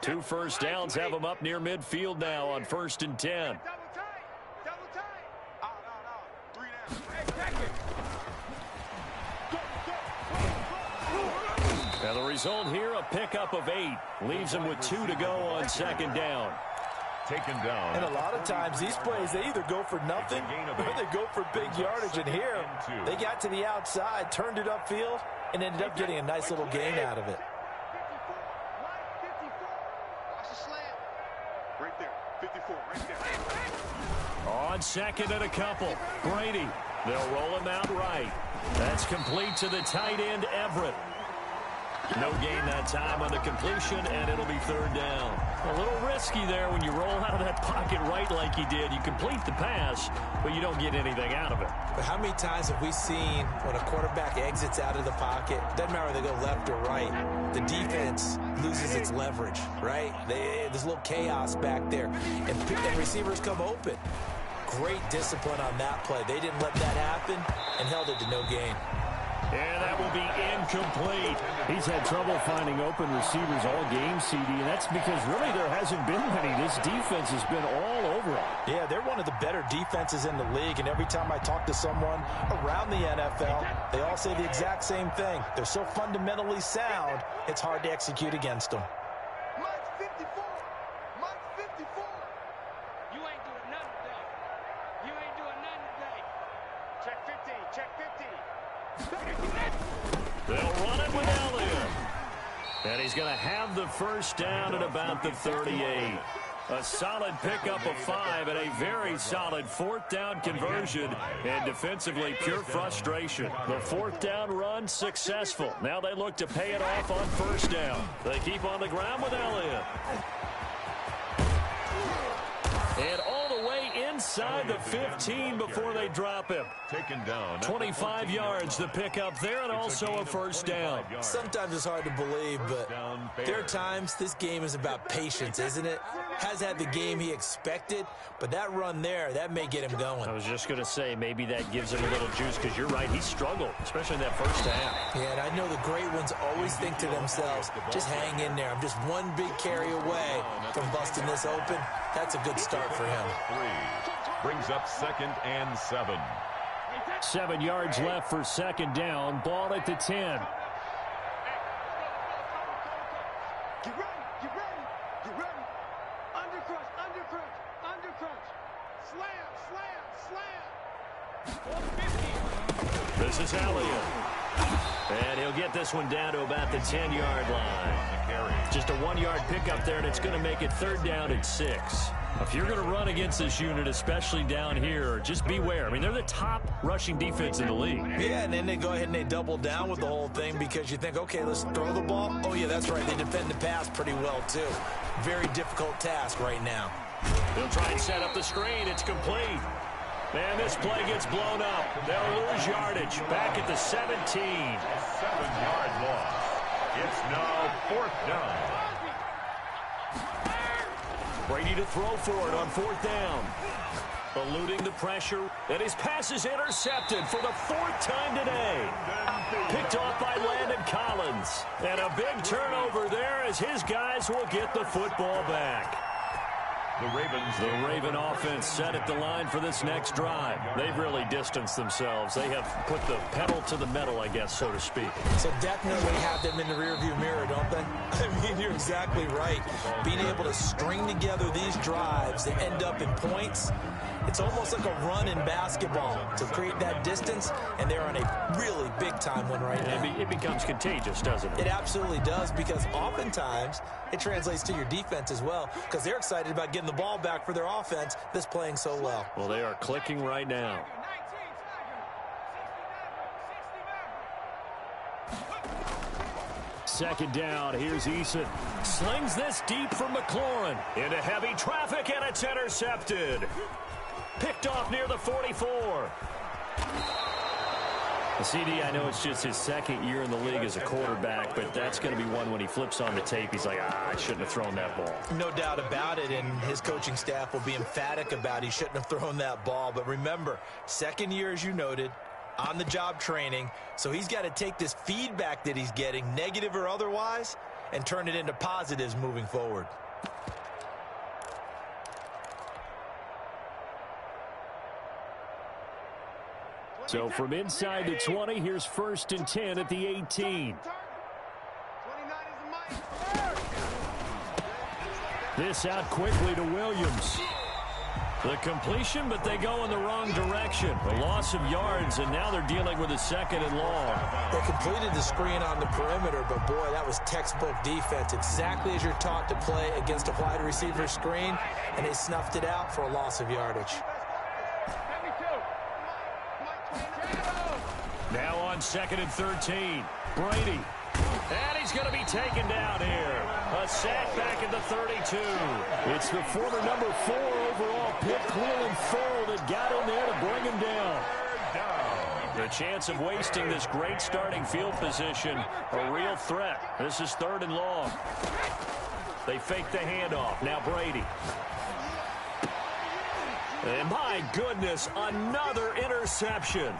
Two first downs have them up near midfield now on 1st and 10. Double tight. No. 3 down. Hey, check it. Now the result here, a pickup of 8. Leaves them with 2 to go on 2nd down. Taken down. And a lot of times these plays, they either go for nothing or they go for big yardage. And here, they got to the outside, turned it upfield, and ended up getting a nice little gain out of it. 54. Watch the slant. Right there. 54. Right there. On 2nd and a couple. Brady. They'll roll him out right. That's complete to the tight end, Everett. No gain that time on the completion, and it'll be 3rd down. A little risky there when you roll out of that pocket right like you did. You complete the pass, but you don't get anything out of it. But how many times have we seen when a quarterback exits out of the pocket, doesn't matter whether they go left or right, the defense loses its leverage, right? There's a little chaos back there, and receivers come open. Great discipline on that play. They didn't let that happen and held it to no gain. And that will be incomplete. He's had trouble finding open receivers all game, CD, and that's because really there hasn't been many. This defense has been all over it. Yeah, they're one of the better defenses in the league, and every time I talk to someone around the NFL, they all say the exact same thing. They're so fundamentally sound, it's hard to execute against them. Mike's 54. Mike's 54. You ain't doing nothing today. You ain't doing nothing today. Check 15. Check 15. They'll run it with Elliott. And he's going to have the first down at about the 38. A solid pickup of 5 and a very solid 4th down conversion. And defensively, pure frustration. The 4th down run successful. Now they look to pay it off on 1st down. They keep on the ground with Elliott. And all the way inside the 15 before they drop him. Taken down. 25 yards the pickup there, and also a first down. Sometimes it's hard to believe, but there are times this game is about patience, isn't it? Has had the game he expected, but that run there, that may get him going. I was just going to say, maybe that gives him a little juice, because you're right, he struggled, especially in that first half. Yeah, and I know the great ones always think to themselves, just hang in there. I'm just one big carry away from busting this open. That's a good start for him. 3 brings up 2nd and 7. 7 yards left for 2nd down. Ball at the 10. Get ready, get ready, get ready. Under crunch, under crunch, under crunch. Slam, slam, slam. This is Elliott. And he'll get this one down to about the 10-yard line. Just a 1-yard pickup there, and it's going to make it 3rd down and 6. If you're going to run against this unit, especially down here, just beware. I mean, they're the top rushing defense in the league. Yeah, and then they go ahead and they double down with the whole thing because you think, okay, let's throw the ball. Oh, yeah, that's right. They defend the pass pretty well, too. Very difficult task right now. They'll try and set up the screen. It's complete. Man, this play gets blown up. They'll lose yardage. Back at the 17. 7-yard loss. It's now 4th down. Brady to throw for it on 4th down. Eluding the pressure. And his pass is intercepted for the 4th time today. Picked off by Landon Collins. And a big turnover there as his guys will get the football back. The Raven offense set at the line for this next drive. They've really distanced themselves. They have put the pedal to the metal, I guess, so to speak. So definitely have them in the rearview mirror, don't they? I mean, you're exactly right. Being able to string together these drives that end up in points, it's almost like a run in basketball to create that distance, and they're on a really big-time one right now. It becomes contagious, doesn't it? It absolutely does, because oftentimes it translates to your defense as well, because they're excited about getting the ball back for their offense that's playing so well. Well, they are clicking right now. Second down, here's Eason. Slings this deep from McLaurin. Into heavy traffic, and it's intercepted. Picked off near the 44. CD, I know it's just his 2nd year in the league as a quarterback, but that's going to be one when he flips on the tape. He's like, I shouldn't have thrown that ball. No doubt about it, and his coaching staff will be emphatic about he shouldn't have thrown that ball. But remember, 2nd year, as you noted, on-the-job training, so he's got to take this feedback that he's getting, negative or otherwise, and turn it into positives moving forward. So from inside the 20, here's 1st and 10 at the 18. This out quickly to Williams. The completion, but they go in the wrong direction. A loss of yards, and now they're dealing with a 2nd and long. They completed the screen on the perimeter, but boy, that was textbook defense. Exactly as you're taught to play against a wide receiver screen, and they snuffed it out for a loss of yardage. Now on 2nd and 13. Brady. And he's going to be taken down here. A sack back at the 32. It's the former number 4 overall pick, Cleveland Ferrell, that got in there to bring him down. The chance of wasting this great starting field position, a real threat. This is 3rd and long. They fake the handoff. Now Brady. And my goodness, another interception.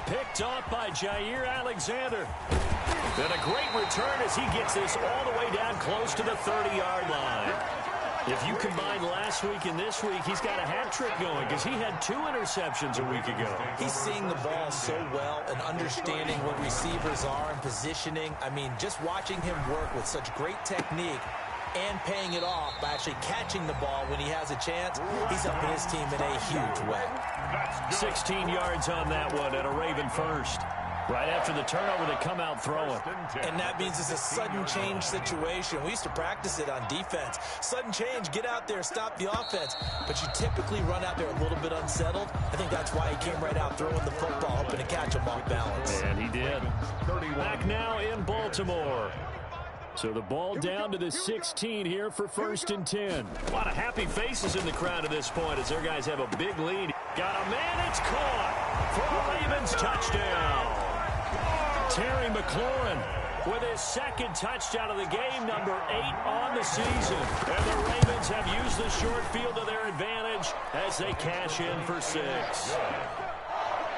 Picked off by Jair Alexander. And a great return as he gets this all the way down close to the 30-yard line. If you combine last week and this week, he's got a hat trick going because he had 2 interceptions a week ago. He's seeing the ball so well and understanding what receivers are and positioning. I mean, just watching him work with such great technique and paying it off by actually catching the ball when he has a chance, he's helping his team in a huge way. 16 yards on that one and a Raven first. Right after the turnover, they come out throwing. And that means it's a sudden change situation. We used to practice it on defense. Sudden change, get out there, stop the offense. But you typically run out there a little bit unsettled. I think that's why he came right out throwing the football, hoping to catch him off balance. And he did. Back now in Baltimore. So the ball down to the 16 here for 1st and 10. A lot of happy faces in the crowd at this point as their guys have a big lead. Got a man, it's caught for a Ravens touchdown. Terry McLaurin with his 2nd touchdown of the game, number 8 on the season. And the Ravens have used the short field to their advantage as they cash in for 6.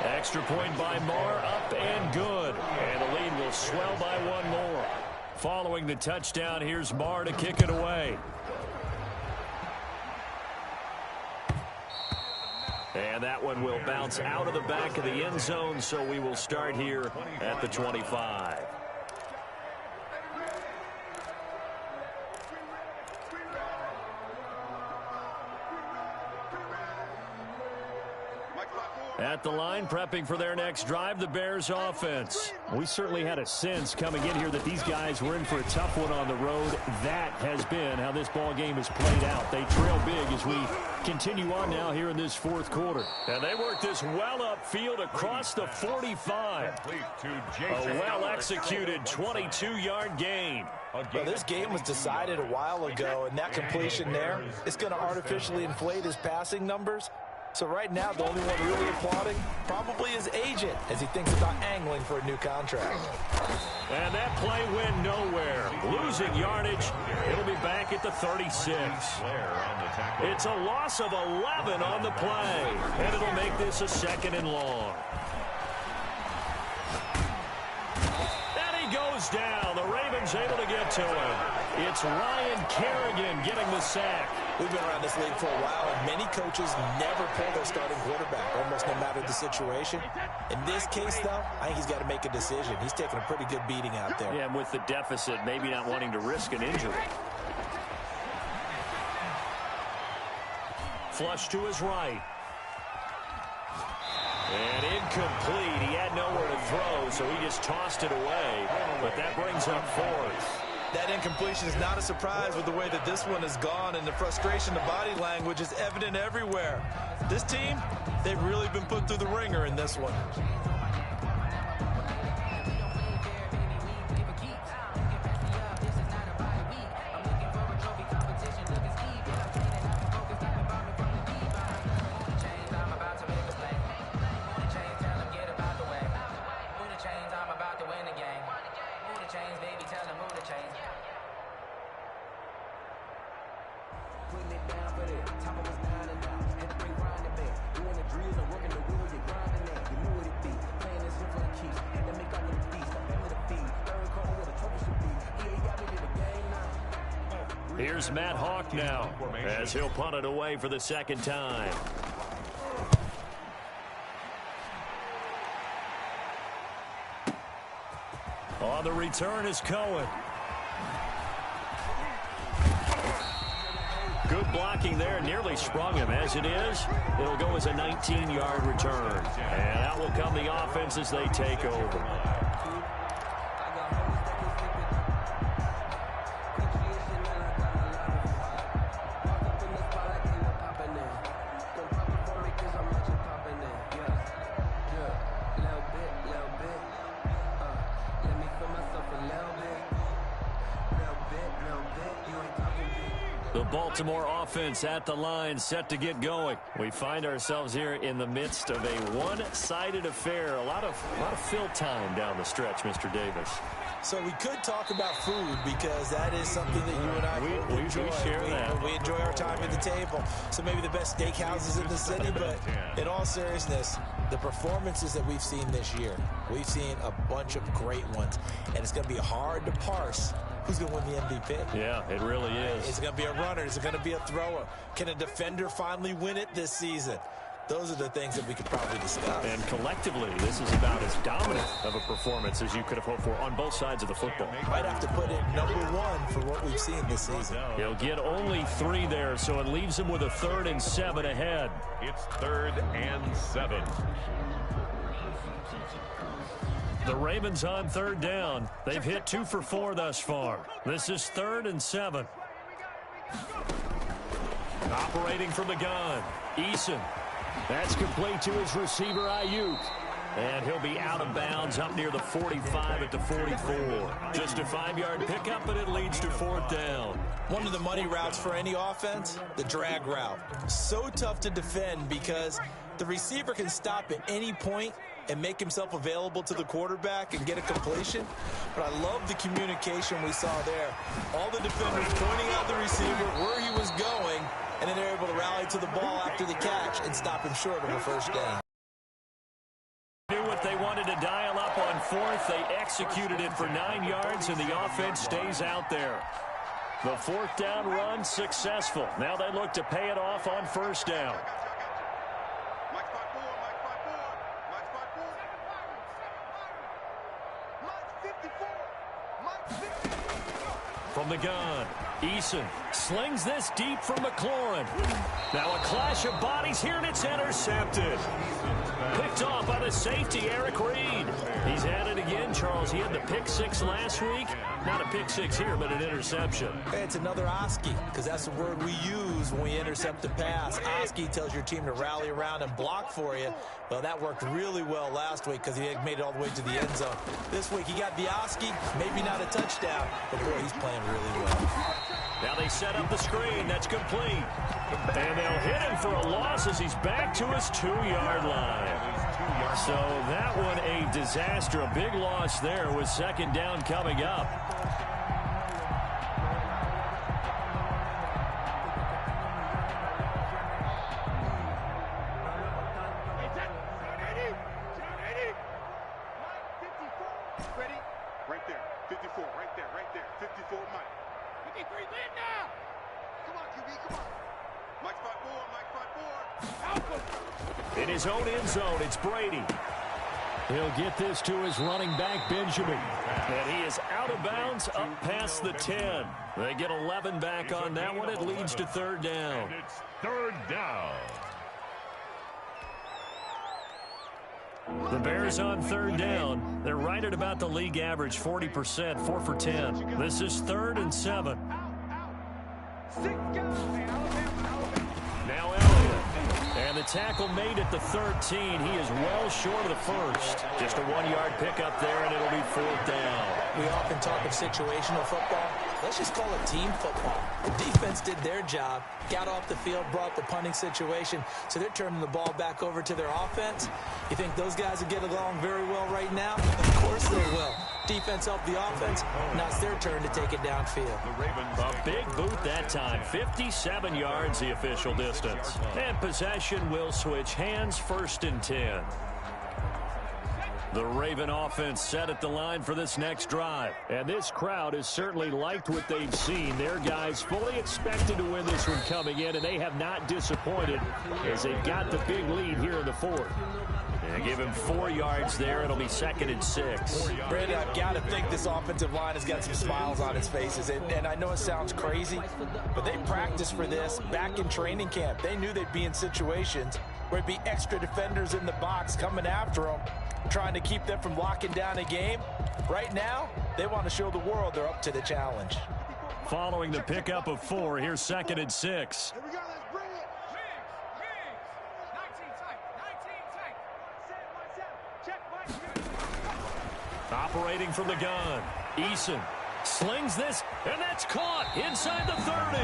Extra point by Marr, up and good. And the lead will swell by 1 more. Following the touchdown, here's Marr to kick it away. And that one will bounce out of the back of the end zone, so we will start here at the 25. At the line, prepping for their next drive, the Bears offense. We certainly had a sense coming in here that these guys were in for a tough one on the road. That has been how this ball game has played out. They trail big as we continue on now here in this fourth quarter. And they work this well upfield across the 45. A well-executed 22-yard gain. Well, this game was decided a while ago, and that completion there is going to artificially inflate his passing numbers. So right now, the only one really applauding probably his agent as he thinks about angling for a new contract. And that play went nowhere. Losing yardage. It'll be back at the 36. It's a loss of 11 on the play. And it'll make this a 2nd and long. And he goes down. The Ravens able to get to him. It's Ryan Kerrigan getting the sack. We've been around this league for a while, and many coaches never pull their starting quarterback, almost no matter the situation. In this case, though, I think he's got to make a decision. He's taking a pretty good beating out there. Yeah, and with the deficit, maybe not wanting to risk an injury. Flush to his right. And incomplete. He had nowhere to throw, so he just tossed it away. But that brings up 4th. That incompletion is not a surprise with the way that this one has gone, and the frustration, the body language is evident everywhere. This team, they've really been put through the ringer in this one. Here's Matt Hawk now as he'll punt it away for the 2nd time. On the return is Cohen. Good blocking there. Nearly sprung him. As it is, it'll go as a 19-yard return. And out will come the offense as they take over. Baltimore offense at the line, set to get going. We find ourselves here in the midst of a one-sided affair. A lot of fill time down the stretch, Mr. Davis. So we could talk about food because that is something that you and I enjoy. We share that. We enjoy our time at the table. So maybe the best steakhouses in the city, but in all seriousness, the performances that we've seen this year, we've seen a bunch of great ones, and it's going to be hard to parse who's going to win the MVP. Yeah, it really is. Is it going to be a runner? Is it going to be a thrower? Can a defender finally win it this season? Those are the things that we could probably discuss. And collectively, this is about as dominant of a performance as you could have hoped for on both sides of the football. Might have to put it #1 for what we've seen this season. He'll get only 3 there, so it leaves him with a 3rd and 7 ahead. It's 3rd and 7. The Ravens on 3rd down. They've hit 2 for 4 thus far. This is 3rd and 7. Operating from the gun, Eason. That's complete to his receiver, Ayuk. And he'll be out of bounds up near the 45 at the 44. Just a 5-yard pickup, but it leads to 4th down. One of the money routes for any offense, the drag route. So tough to defend because the receiver can stop at any point and make himself available to the quarterback and get a completion. But I love the communication we saw there. All the defenders pointing out the receiver, where he was going, and then they're able to rally to the ball after the catch and stop him short of a 1st down. Knew what they wanted to dial up on 4th. They executed it for 9 yards, and the offense stays out there. The 4th down run successful. Now they look to pay it off on 1st down. From the gun, Eason slings this deep for McLaurin. Now a clash of bodies here, and it's intercepted. Picked off by the safety, Eric Reed. He's had it again, Charles. He had the pick six last week. Not a pick six here, but an interception. It's another Oski, because that's the word we use when we intercept the pass. Oski tells your team to rally around and block for you. Well, that worked really well last week because he had made it all the way to the end zone. This week he got the Oski, maybe not a touchdown, but boy, he's playing really well. Now they set up the screen. That's complete. And they'll hit him for a loss as he's back to his 2-yard line. So that one a disaster. A big loss there with second down coming up. Ready? Right there. 54. Right there. Right there. 54 Mike. 53 lead now. Come on, QB. Come on. Mike spot 4. Mike spot 4. In his own end zone, it's Brady. He'll get this to his running back, Benjamin. And he is out of bounds up past the 10. They get 11 back on that one. It leads to third down. And it's third down. The Bears on third down. They're right at about the league average, 40%, 4 for 10. This is 3rd and 7. Now Elliott. And the tackle made at the 13. He is well short of the first. Just a 1-yard pickup there, and it'll be 4th down. We often talk of situational football. Let's just call it team football. The defense did their job, got off the field, brought the punting situation, so they're turning the ball back over to their offense. You think those guys will get along very well right now? Of course they will. Defense helped the offense. Now it's their turn to take it downfield. A big boot that time. 57 yards the official distance. And possession will switch hands, 1st and 10. The Raven offense set at the line for this next drive. And this crowd has certainly liked what they've seen. Their guys fully expected to win this one coming in, and they have not disappointed as they've got the big lead here in the 4th. And give him 4 yards there. It'll be 2nd and 6. Brandon, I've got to think this offensive line has got some smiles on its faces. And I know it sounds crazy, but they practiced for this back in training camp. They knew they'd be in situations where it'd be extra defenders in the box coming after them, trying to keep them from locking down a game. Right now, they want to show the world they're up to the challenge. Following the pickup of 4, here's 2nd and 6. Here we go. Let's bring it. Operating from the gun, Eason slings this, and that's caught inside the 30.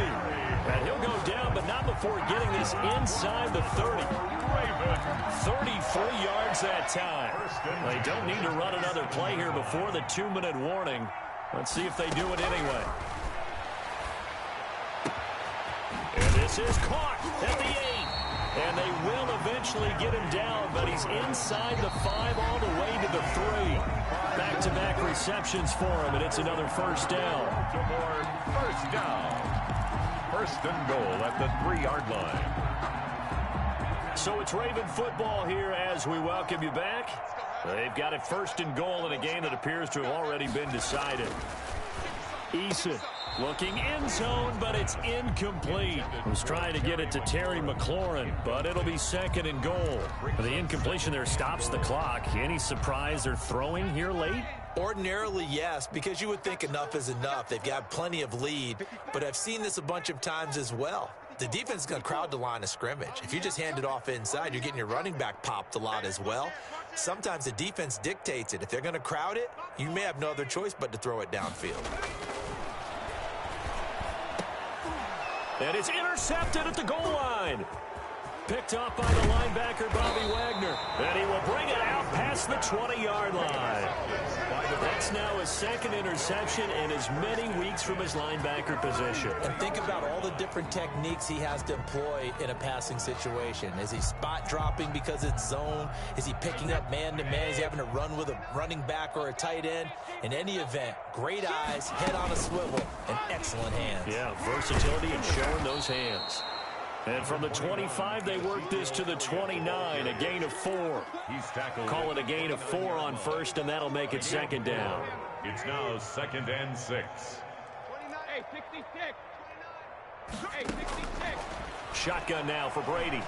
And he'll go down, but not before getting this inside the 30. 33 yards that time. They don't need to run another play here before the 2-minute warning. Let's see if they do it anyway. And this is caught at the 8. And they will eventually get him down, but he's inside the 5 all the way to the 3. Back-to-back receptions for him, and it's another 1st down. First down. 1st and goal at the 3-yard line. So it's Raven football here as we welcome you back. They've got it 1st and goal in a game that appears to have already been decided. Eason looking end zone, but it's incomplete. Was trying to get it to Terry McLaurin, but it'll be 2nd and goal. The incompletion there stops the clock. Any surprise they're throwing here late? Ordinarily, yes, because you would think enough is enough. They've got plenty of lead, but I've seen this a bunch of times as well. The defense is going to crowd the line of scrimmage. If you just hand it off inside, you're getting your running back popped a lot as well. Sometimes the defense dictates it. If they're going to crowd it, you may have no other choice but to throw it downfield. And it's intercepted at the goal line. Picked off by the linebacker, Bobby Wagner. And he will bring it out past the 20-yard line. That's now his 2nd interception in as many weeks from his linebacker position. And think about all the different techniques he has to employ in a passing situation. Is he spot dropping because it's zone? Is he picking up man-to-man? Is he having to run with a running back or a tight end? In any event, great eyes, head on a swivel, and excellent hands. Yeah, versatility and showing those hands. And from the 25, they work this to the 29, a gain of 4. He's tackled. Call it a gain of 4 on 1st, and that'll make it 2nd down. It's now 2nd and 6. Hey, 66. Hey, 66. Shotgun now for Brady.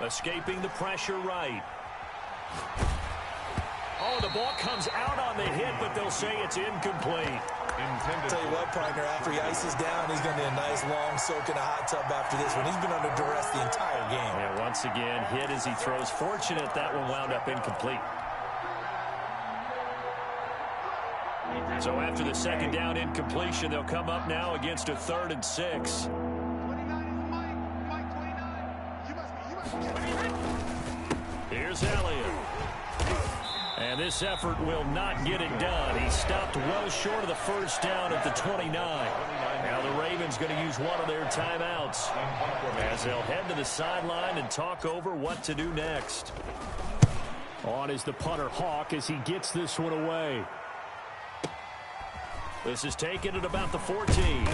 Escaping the pressure right. Oh, the ball comes out on the hit, but they'll say it's incomplete. Tell you what, partner, after he ices down, he's going to need a nice long soak in a hot tub after this one. He's been under duress the entire game. And once again, hit as he throws. Fortunate that one wound up incomplete. So after the second down incompletion, they'll come up now against a 3rd and 6. 29 is Mike 29. You must be. Here's Elliott. And this effort will not get it done. He stopped well short of the first down at the 29. Now the Ravens going to use one of their timeouts as they'll head to the sideline and talk over what to do next. On is the punter, Hawk, as he gets this one away. This is taken at about the 14.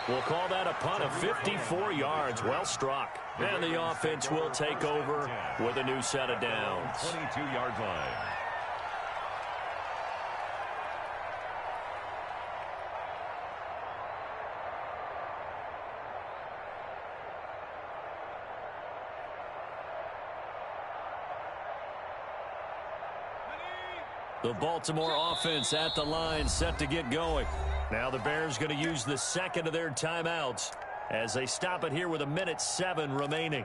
We'll call that a punt of 54 yards. Well struck. And the offense will take over with a new set of downs. 22-yard line. The Baltimore offense at the line, set to get going. Now the Bears going to use the second of their timeouts as they stop it here with 1:07 remaining.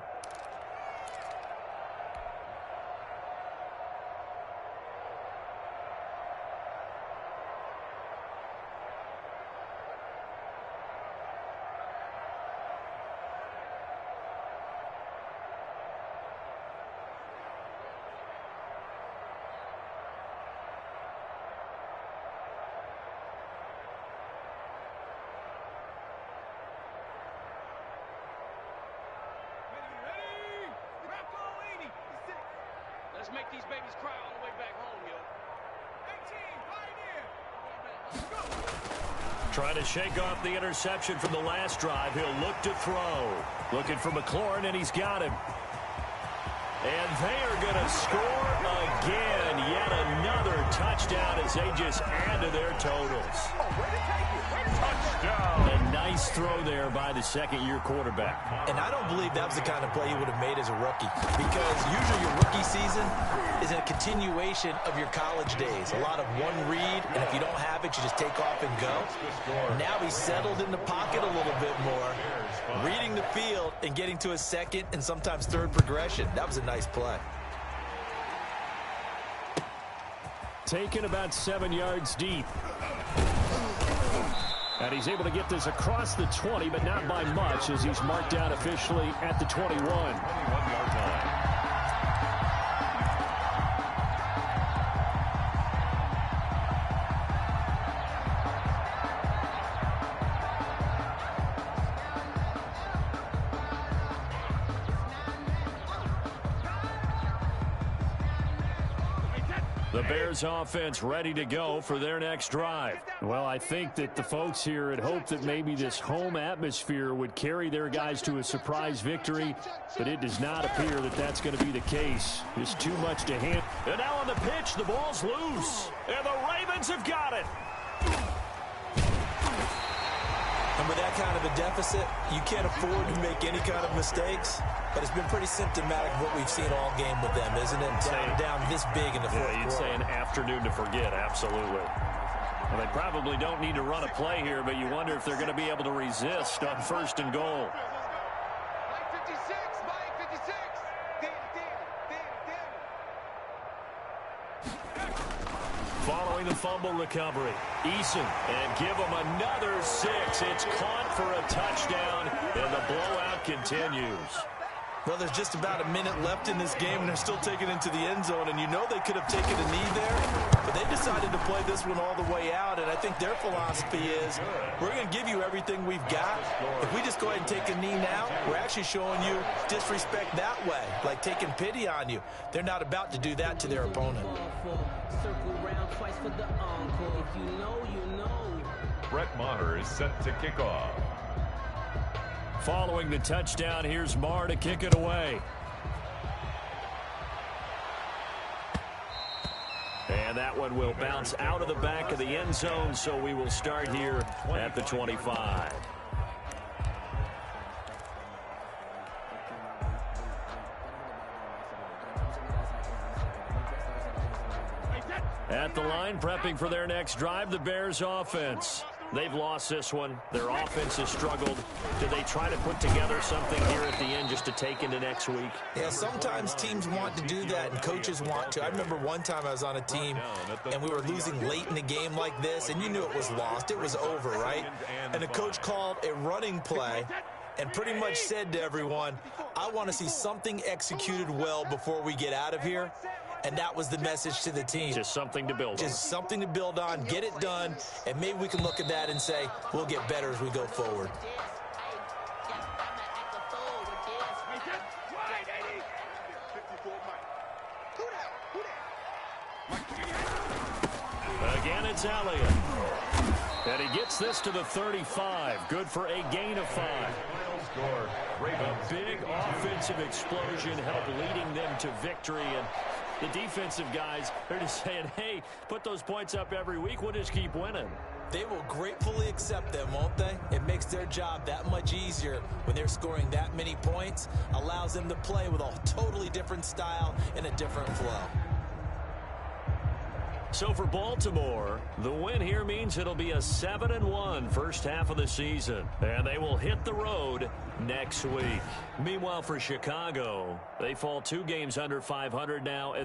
Let's make these babies cry all the way back home, yo. Trying to shake off the interception from the last drive. He'll look to throw. Looking for McLaurin, and he's got him. And they are going to score again. Yet another touchdown as they just add to their totals. Touchdown. A nice throw there by the second-year quarterback. And I don't believe that was the kind of play he would have made as a rookie, because usually your rookie season is a continuation of your college days. A lot of one read, and if you don't have it, you just take off and go. Now he's settled in the pocket a little bit more, reading the field and getting to a second and sometimes third progression. That was a nice play. Taken about 7 yards deep. And he's able to get this across the 20, but not by much, as he's marked down officially at the 21. 21-yard line. The Bears offense ready to go for their next drive. Well, I think that the folks here had hoped that maybe this home atmosphere would carry their guys to a surprise victory, but it does not appear that that's going to be the case. There's too much to handle. And now on the pitch, the ball's loose. And the Ravens have got it. And with that kind of a deficit, you can't afford to make any kind of mistakes. But it's been pretty symptomatic of what we've seen all game with them, isn't it? Down this big in the fourth quarter. You'd say an afternoon to forget, absolutely. Well, they probably don't need to run a play here, but you wonder if they're going to be able to resist on 1st and goal. Mike 56, Mike 56. Following the fumble recovery, Eason, and give them another 6. It's caught for a touchdown, and the blowout continues. Well, there's just about a minute left in this game, and they're still taking it into the end zone. And you know they could have taken a knee there, but they decided to play this one all the way out. And I think their philosophy is, we're going to give you everything we've got. If we just go ahead and take a knee now, we're actually showing you disrespect that way, like taking pity on you. They're not about to do that to their opponent. Brett Maher is set to kick off. Following the touchdown, here's Maher to kick it away. And that one will bounce out of the back of the end zone, so we will start here at the 25. At the line, prepping for their next drive, the Bears offense. They've lost this one. Their offense has struggled. Do they try to put together something here at the end just to take into next week? Yeah, sometimes teams want to do that and coaches want to. I remember one time I was on a team and we were losing late in a game like this, and you knew it was lost. It was over, right? And the coach called a running play and pretty much said to everyone, I want to see something executed well before we get out of here. And that was the message to the team. Just something to build on. Just something to build on, get it done, and maybe we can look at that and say, we'll get better as we go forward. Again, it's Elliott. And he gets this to the 35. Good for a gain of 5. A big offensive explosion helped leading them to victory. And the defensive guys, they're just saying, hey, put those points up every week. We'll just keep winning. They will gratefully accept them, won't they? It makes their job that much easier when they're scoring that many points. Allows them to play with a totally different style and a different flow. So for Baltimore, the win here means it'll be a 7-1 first half of the season. And they will hit the road next week. Meanwhile, for Chicago, they fall 2 games under 500 now.